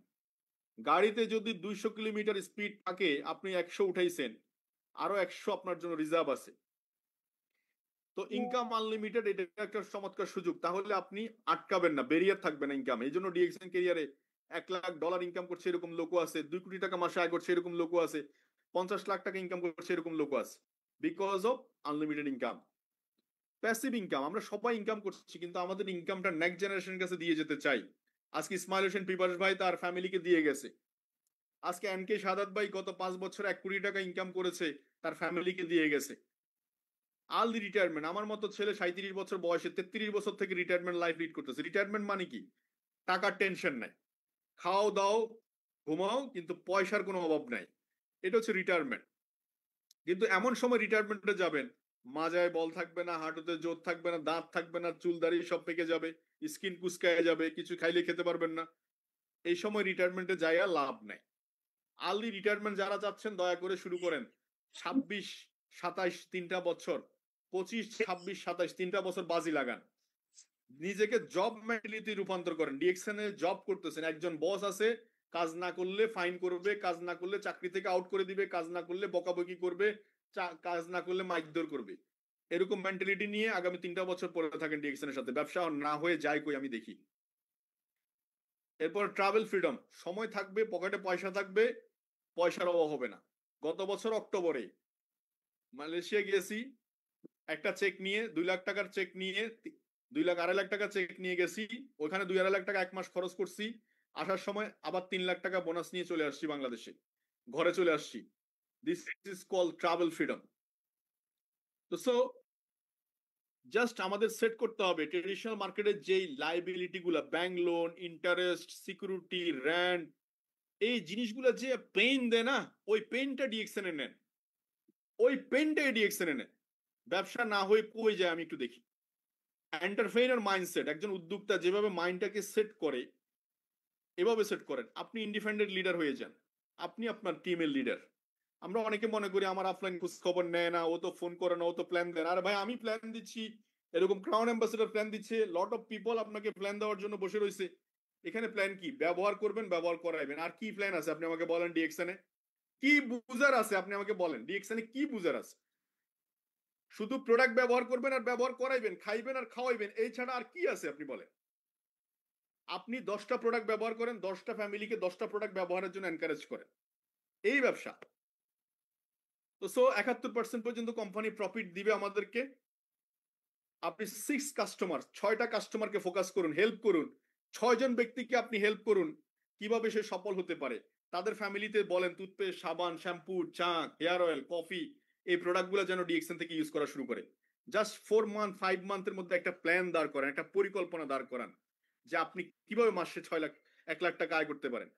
গাড়িতে যদি 200 কিলোমিটার স্পিড থাকে, আপনি 100 উঠাইছেন, আরো 100 আপনার জন্য রিজার্ভ আছে। তো ইনকাম আনলিমিটেড, এটা একটা চমৎকার সুযোগ। তাহলে আপনি আটকাবেন না, ব্যারিয়ার থাকবে না ইনকাম। এই জন্য ডিএক্সএন ক্যারিয়ারে $1 লাখ ইনকাম করছে এরকম লোকও আছে, 2 কোটি টাকা মাসে আয় করছে এরকম লোকও আছে, 50 লাখ টাকা ইনকাম করছে এরকম লোকও আছে, because of unlimited income. Passive income, আমরা সবাই ইনকাম করছি, কিন্তু আমাদের ইনকামটা নেক্সট জেনারেশনের কাছে দিয়ে যেতে চাই। আজকে ইসমাইল হোসেন পিপাস ভাই তার ফ্যামিলিকে দিয়ে গেছে, আজকে এনকে সাদাত ভাই গত 5 বছর 1 কোটি টাকা ইনকাম করেছে, তার ফ্যামিলিকে দিয়ে গেছে। আর্লি রিটায়ারমেন্ট, আমার মতো ছেলে 37 বছর বয়সে 33 বছর থেকে রিটায়ারমেন্ট লাইফ লিড করতেছে। রিটায়ারমেন্ট মানে কি? টাকার টেনশন নাই, খাও দাও ঘুমাও, কিন্তু পয়সার কোনো অভাব নাই, এটা হচ্ছে রিটায়ারমেন্ট। কিন্তু এমন সময় রিটায়ারমেন্টে যাবেন, মাজায় বল থাকবে না, হাঁটুতে জোর থাকবে না, দাঁত থাকবে না, চুল দাড়ি সব পেকে যাবে, স্কিন কুচকায় যাবে, কিছু খাইলে খেতে পারবেন না। এই সময় রিটায়ারমেন্টে যাইয়া লাভ নাই। আর্লি রিটায়ারমেন্ট যারা চাচ্ছেন দয়া করে শুরু করেন। 26-27 3টা বছর, 25-26-27 3টা বছর বাজি লাগান, নিজেকে জব মেন্টালিটি রূপান্তর করেন। ডিএক্সএন এ জব করতেছেন, একজন বস আছে, কাজ না করলে ফাইন করবে, কাজ না করলে চাকরি থেকে আউট করে দিবে, কাজ না করলে বকাবকি করবে, কাজ না করলে মাইকদর করবে। এরকম মেন্টালিটি নিয়ে আগামী 3টা বছর পরে থাকেন ডিএক্সএন এর সাথে, ব্যবসা না হয়ে যায় কই আমি দেখি। এরপর ট্রাভেল ফ্রিডম, সময় থাকবে, পকেটে পয়সা থাকবে, পয়সার অভাব হবে না। গত বছর অক্টোবরে মালয়েশিয়া গেছি, একটা চেক নিয়ে 2 লাখ টাকার চেক নিয়ে, 2 লাখ 2.5 লাখ টাকা চেক নিয়ে গেছি, ওখানে 2-2.5 লাখ টাকা 1 মাস খরচ করছি, আসার সময় আবার 3 লাখ টাকা বোনাস নিয়ে চলে আসছি বাংলাদেশে, ঘরে চলে আসছি। This is call travel freedom. তো সো জাস্ট আমাদের সেট করতে হবে ট্রেডিশনাল মার্কেটের যেই লাইবিলিটি গুলা, bank loan, interest, security, rent, এই জিনিসগুলো যে পেইন দেয় না, ওই পেইনটা ডিএক্সএন এ নেন, ওই পেইনটা ডিএক্সএন এ নেন। ব্যবসা না হয়ে কই যায় আমি একটু দেখি। এন্টারপ্রেনার মাইন্ডসেট, একজন উদ্যোক্তা যেভাবে মাইন্ডটাকে সেট করে, এভাবে সেট করেন, আপনি ইন্ডিপেন্ডেন্ট লিডার হয়ে যান, আপনি আপনার টিমের লিডার। আমরা অনেকে মনে করি আমার অফলাইন খোঁজ খবর নেয় না, ও তো ফোন করে না, ও তো প্ল্যান দেয় না। আরে ভাই, আমি প্ল্যান দিচ্ছি, এরকম ক্রাউন অ্যাম্বাসেডর প্ল্যান দিচ্ছে, লট অফ পিপল আপনাকে প্ল্যান দেওয়ার জন্য বসে রয়েছে। এখানে প্ল্যান কি? ব্যবহার করবেন, ব্যবহার করাইবেন। আর কি প্ল্যান আছে আপনি আমাকে বলেন ডিএক্সএন এ? কি বুজার আছে আপনি আমাকে বলেন, ডিএক্সএনে কি বুজার আছে? শুধু প্রোডাক্ট ব্যবহার করবেন আর ব্যবহার করাইবেন, খাইবেন আর খাওয়াইবেন, এই ছাড়া আর কি আছে আপনি বলেন? আপনি 10টা প্রোডাক্ট ব্যবহার করেন, 10টা ফ্যামিলিকে 10টা প্রোডাক্ট ব্যবহারের জন্য এনকারেজ করেন, এই ব্যবসা। তো 71% পর্যন্ত কোম্পানি প্রফিট দিবে আমাদেরকে। আপনি 6টা কাস্টমারকে ফোকাস করুন, হেল্প করুন, 6জন ব্যক্তিকে আপনি হেল্প করুন কিভাবে সে সফল হতে পারে। তাদের ফ্যামিলিতে বলেন টুথপেস্ট, সাবান, শ্যাম্পু, চা, হেয়ার অয়েল, কফি, এই প্রোডাক্টগুলো যেন ডিএক্সএন থেকে ইউজ করা শুরু করে। জাস্ট 4 মান্থ 5 মান্থের মধ্যে একটা প্ল্যান দাঁড় করান, একটা পরিকল্পনা দাঁড় করান যে আপনি কিভাবে মাসে 1 লাখ টাকা আয় করতে পারেন।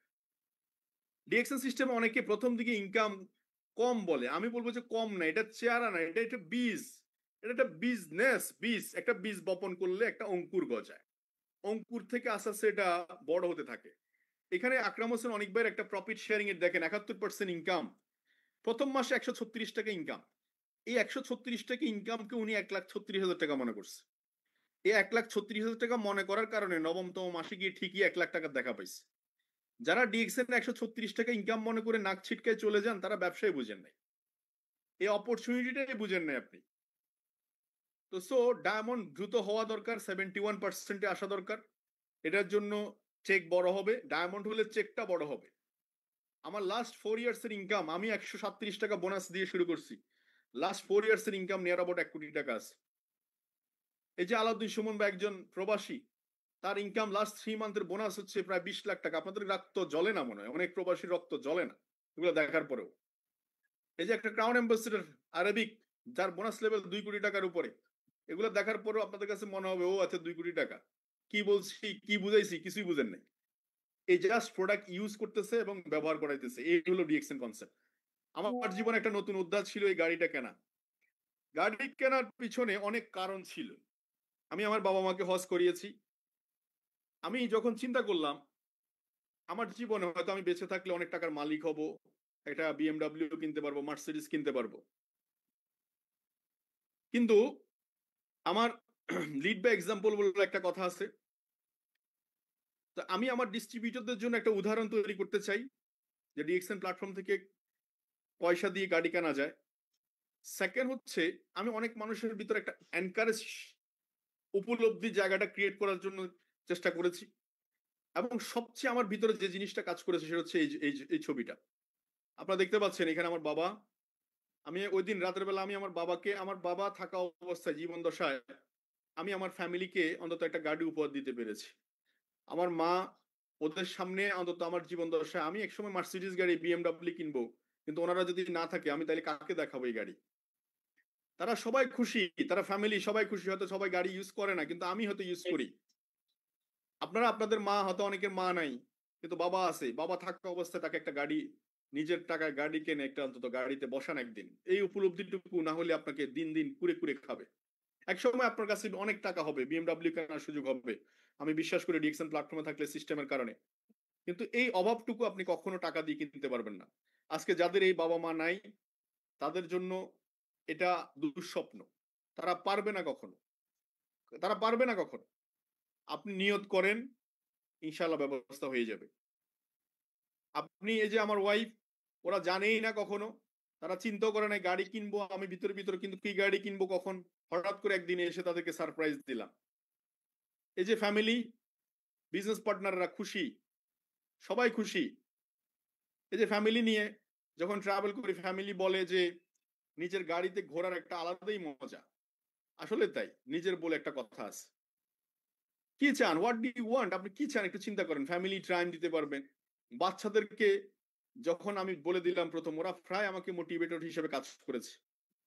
ডিএক্সএন সিস্টেমে অনেকে প্রথম দিকে ইনকাম কম বলে, আমি বলবো যে কম না, এটা চেহারা না, এটা একটা বীজ, এটা একটা বিজনেস। একটা বীজ বপন করলে একটা অঙ্কুর গজায়, অঙ্কুর থেকে আস্তে আস্তে এটা বড় হতে থাকে। এখানে আকরাম হোসেন অনেক ভাইয়ের একটা প্রফিট শেয়ারিং এর দেখেন 71% ইনকাম, প্রথম মাসে 136 টাকা ইনকাম। এই 136 টাকা ইনকামকে উনি 1,36,000 টাকা মনে করছে। এই 1,36,000 টাকা মনে করার কারণে নবমতম মাসে গিয়ে ঠিকই 1 লাখ টাকার দেখা পাইছে। যারা ডিএক্সএন 136 টাকা ইনকাম মনে করে নাক ছিটকায় চলে যান, তারা ব্যবসায় বুঝেন নাই, এই অপরচুনিটিটাই বুঝেন নাই আপনি। তো ডায়মন্ড দ্রুত হওয়া দরকার, 71%-এ আসা দরকার। এটার জন্য চেক বড় হবে, ডায়মন্ড হলে চেকটা বড় হবে। আমার লাস্ট 4 ইয়ার্স এর ইনকাম, আমি 137 টাকা বোনাস দিয়ে শুরু করছি, লাস্ট 4 ইয়ার্স এর ইনকাম নিয়ার অ্যাবাউট 1 কোটি টাকা আছে। এই যে আলাউদ্দিন সুমন বা একজন প্রবাসী, তার ইনকাম লাস্ট 3 মান্থের বোনাস হচ্ছে প্রায় 20 লাখ টাকা। আপনাদের রক্ত জ্বলে না মনে হয়? অনেক প্রবাসীর রক্ত জ্বলে না এগুলো দেখার পরেও। এই যে একটা ক্রাউন অ্যাম্বাসেডর আরবিক, যার বোনাস লেভেল 2 কোটি টাকার উপরে, এগুলো দেখার পরেও আপনাদের কাছে মনে হবে ও আচ্ছা 2 কোটি টাকা, কি বলছি কি বুঝাইছি কিছুই বুঝেন নাই। এই জাস্ট প্রোডাক্ট ইউজ করতেছে এবং ব্যবহার করাইতেছে, এই হলো ডিএক্সএন কনসেপ্ট। আমার জীবনে একটা নতুন অধ্যায় ছিল এই গাড়িটা কেনা। গাড়ি কেনার পিছনে অনেক কারণ ছিল। আমি আমার বাবা মাকে হজ করিয়েছি। আমি যখন চিন্তা করলাম আমার জীবনে হয়তো আমি বেঁচে থাকলে অনেক টাকার মালিক হব, একটা বিএমডব্লিউ কিনতে পারবো, মার্সিডিজ কিনতে পারবো, কিন্তু আমার লিড বাই এক্সাম্পল বলে একটা কথা আছে। তো আমি আমার ডিস্ট্রিবিউটরদের জন্য একটা উদাহরণ তৈরি করতে চাই যে ডিএক্সএন প্ল্যাটফর্ম থেকে পয়সা দিয়ে গাড়ি কেনা যায়। সেকেন্ড হচ্ছে, আমি অনেক মানুষের ভিতরে একটা এনকারেজ উপলব্ধি জায়গাটা ক্রিয়েট করার জন্য চেষ্টা করেছি। এবং সবচেয়ে আমার ভিতরে যে জিনিসটা কাজ করেছে সেটা হচ্ছে এই ছবিটা আপনারা দেখতে পাচ্ছেন এখানে। আমার বাবা, আমি ওই দিন রাতের বেলা আমি আমার বাবাকে, আমার বাবা থাকা অবস্থায় জীবন দশায় আমি আমার ফ্যামিলিকে অন্তত একটা গাড়ি উপহার দিতে পেরেছি। আমার মা, ওদের সামনে অন্তত আমার জীবন দশায় আমি একসময় মার্সিডিজ গাড়ি বিএমডব্লিউ কিনবো, কিন্তু ওনারা যদি না থাকে আমি তাহলে কাকে দেখাবো এই গাড়ি? তারা সবাই খুশি, তারা ফ্যামিলি সবাই খুশি, হয়তো সবাই গাড়ি ইউজ করে না কিন্তু আমি হয়তো ইউজ করি। আপনারা আপনাদের মা, হয়তো অনেকের মা নাই কিন্তু বাবা আছে, বাবা থাকা অবস্থায় তাকে একটা গাড়ি, নিজের টাকায় গাড়ি কেনে একটা অন্তত গাড়িতে বসান একদিন, এই উপলব্ধিটুকু না হলে আপনাকে দিন দিন কুড়ে কুড়ে খাবে। এক সময় আপনার কাছে অনেক টাকা হবে, বিএমডব্লিউ কেনার সুযোগ হবে, আমি বিশ্বাস করি ডিএক্সএন প্ল্যাটফর্মে থাকলে সিস্টেমের কারণে। কিন্তু এই অভাবটুকু আপনি কখনো টাকা দিয়ে কিনতে পারবেন না। আজকে যাদের এই বাবা মা নাই তাদের জন্য এটা দুঃস্বপ্ন, তারা পারবে না কখনো, তারা পারবে না কখনো। আপনি নিয়ত করেন, ইনশাল্লাহ ব্যবস্থা হয়ে যাবে। আপনি এই যে আমার ওয়াইফ, ওরা জানেই না কখনো, তারা চিন্তাও করে না গাড়ি কিনবো, আমি ভিতরে ভিতরে কিন্তু কি গাড়ি কিনবো কখন, হঠাৎ করে একদিনে এসে তাদেরকে সারপ্রাইজ দিলাম। এই যে ফ্যামিলি, বিজনেস পার্টনাররা খুশি, সবাই খুশি। এই যে ফ্যামিলি নিয়ে যখন ট্রাভেল করি, ফ্যামিলি বলে যে নিজের গাড়িতে ঘোরার একটা আলাদাই মজা। আসলে তাই, নিজের বলে একটা কথা আছে। কি চান, হোয়াট ডু ইউ ওয়ান্ট, আপনি কি চান একটু চিন্তা করেন। ফ্যামিলি টাইম দিতে পারবেন। বাচ্চাদেরকে যখন আমি বলে দিলাম প্রথম, ওরা প্রায় আমাকে মোটিভেটর হিসেবে কাজ করেছে।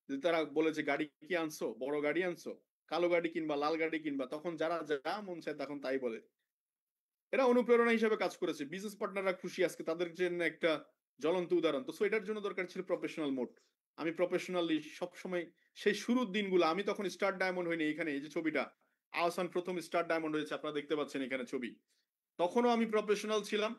তারা বলেছে গাড়ি কি আনছো, বড় গাড়ি আনছো, কালো গাড়ি কিনবা, লাল গাড়ি কিনবা, তখন যারা যা মন চায় তখন তাই বলে। এরা অনুপ্রেরণা হিসেবে কাজ করেছে, বিজনেস পার্টনাররা খুশি, আজকে তাদের জন্য একটা জ্বলন্ত উদাহরণ। তো এটার জন্য দরকার ছিল প্রফেশনাল মোড। আমি প্রফেশনালি সবসময়, সেই শুরুর দিনগুলো, আমি তখন স্টার ডায়মন্ড হইনি, এখানে এই যে ছবিটা, আহসান প্রথম স্টার ডায়মন্ড হয়েছে, আপনারা দেখতে পাচ্ছেন এখানে ছবি, তখনও আমি প্রফেশনাল ছিলাম,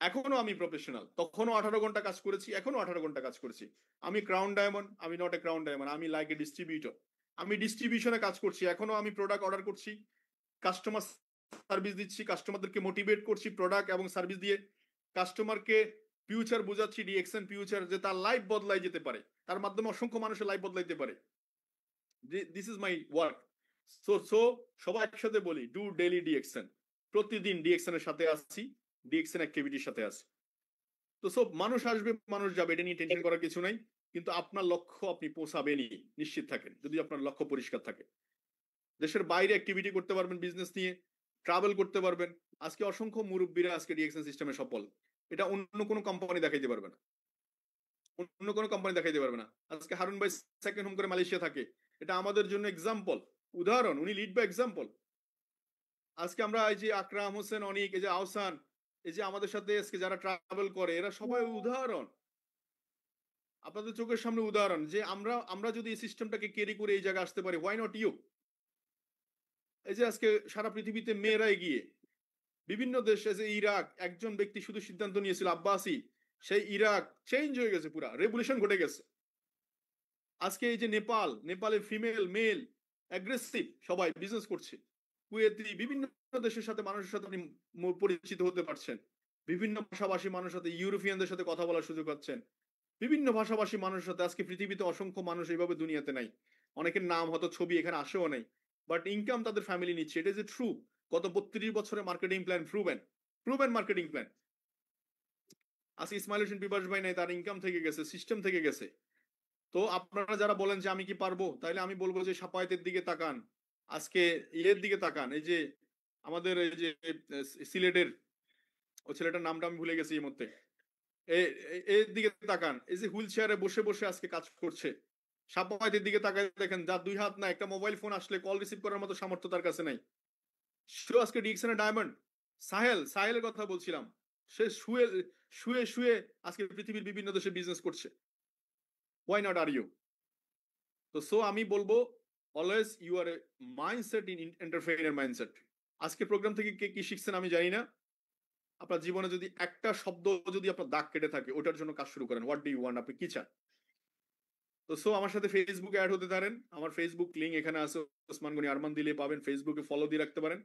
এখনো আমি প্রফেশনাল। তখনও 18 ঘন্টা কাজ করেছি, এখনো 18 ঘন্টা কাজ করছি। আমি ক্রাউন ডায়মন্ড, আমি নট এ ক্রাউন ডায়মন্ড, আমি লাইক এ ডিস্ট্রিবিউটর। আমি ডিস্ট্রিবিউশনে কাজ করছি, এখনো আমি প্রোডাক্ট অর্ডার করছি, কাস্টমার সার্ভিস দিচ্ছি, কাস্টমারদেরকে মোটিভেট করছি প্রোডাক্ট এবং সার্ভিস দিয়ে, কাস্টমারকে ফিউচার বোঝাচ্ছি, ডিএক্সএন ফিউচার, যে তার লাইফ বদলাই যেতে পারে, তার মাধ্যমে অসংখ্য মানুষের লাইফ বদলাইতে পারে। This is my work. So সবাই একসাথে বলি, ডু ডেইলি ডিএক্সএন। প্রতিদিন ডিএক্সএন এর সাথে আসছি, ডিএক্সএন অ্যাক্টিভিটির সাথে আছি। তো সব মানুষ আসবে, মানুষ যাবে, এটা নিয়ে টেনশন করার কিছু নাই। কিন্তু আপনার লক্ষ্য আপনি পৌঁছাবেনই, নিশ্চিত থাকেন, যদি আপনার লক্ষ্য পরিষ্কার থাকে। দেশের বাইরে অ্যাক্টিভিটি করতে পারবেন, বিজনেস নিয়ে ট্রাভেল করতে পারবেন। আজকে অসংখ্য মুরব্বীরা আজকে ডিএক্সএন সিস্টেমে সফল। এটা অন্য কোনো কোম্পানি দেখাইতে পারবে না, অন্য কোনো কোম্পানি দেখাইতে পারবে না। আজকে হারুন ভাই সেকেন্ড হোম করে মালয়েশিয়া থাকে, এটা আমাদের জন্য এক্সাম্পল, উদাহরণ, উনি লিড বাই এক্সাম্পল। আজকে আমরা এই যে আকরাম হোসেন, অনিক, এই যে আহসান, এই যে আমাদের সাথে আজকে যারা ট্রাভেল করে, এরা সবাই উদাহরণ, আপনাদের চোখের সামনে উদাহরণ, যে আমরা যদি এই সিস্টেমটাকে ক্যারি করে এই জায়গায় আসতে পারি, হোয়াই নট ইউ? এই যে আজকে সারা পৃথিবীতে মেয়েরা এগিয়ে, বিভিন্ন দেশে, যে ইরাক, একজন ব্যক্তি শুধু সিদ্ধান্ত নিয়েছিল, আব্বাসি, সেই ইরাক চেঞ্জ হয়ে গেছে, পুরা রেভলিউশন ঘটে গেছে। আজকে এই যে নেপালে ফিমেল মেল অ্যাগ্রেসিভ সবাই বিজনেস করছে। কুয়েতি, বিভিন্ন দেশের সাথে মানুষের সাথে আপনি পরিচিত হতে পারছেন। বিভিন্ন ভাষাভাষী মানুষের সাথে, ইউরোপিয়ানদের সাথে কথা বলার সুযোগ পাচ্ছেন। বিভিন্ন ভাষাভাষী মানুষের সাথে, আজকে পৃথিবীতে অসংখ্য মানুষ এইভাবে দুনিয়াতে নাই। অনেকের নাম হয়তো ছবি এখানে আসেও নাই, বাট ইনকাম তাদের ফ্যামিলি নিচ্ছে। এটা যে ট্রু, গত 32 বছরে marketing plan proven marketing plan. আজকে ইসমাইল হোসেন বিবাস ভাই নাই, তার ইনকাম থেকে গেছে, সিস্টেম থেকে গেছে। তো আপনারা যারা বলেন যে আমি কি পারবো, তাইলে আমি বলবো যে সাপায়েতের দিকে তাকান, আজকে ইয়ের দিকে তাকান, এই যে আমাদের এই যে সিলেটের ও ছেলেটার নামটা আমি ভুলে গেছি এই মুহূর্তে, এর দিকে তাকান, এই যে হুইল চেয়ারে বসে বসে আজকে কাজ করছে। সাপায়েতের দিকে তাকায় দেখেন, যার 2 হাত না, একটা মোবাইল ফোন আসলে কল রিসিভ করার মতো সামর্থ্য তার কাছে নাই, সে আজকে ডিএক্সএন ডায়মন্ড। সাহেলের কথা বলছিলাম, সে শুয়ে শুয়ে শুয়ে আজকে পৃথিবীর বিভিন্ন দেশে বিজনেস করছে। Why not are you? তো আমি বলবো, always you are a mindset in entrepreneur mindset. আজকে প্রোগ্রাম থেকে কে কি শিখছেন আমি জানি না। আপনার জীবনে যদি একটা শব্দ যদি আপনার দাগ কেটে থাকে, ওটার জন্য কাজ শুরু করেন। হোয়াট ডু ইউ ওয়ান্ট, আপনি কি চান? তো আমার সাথে ফেসবুকে অ্যাড হতে পারেন। আমার ফেসবুক লিংক এখানে আছে, ওসমান গনি আরমান দিলে পাবেন। ফেসবুকে ফলো দিয়ে রাখতে পারেন।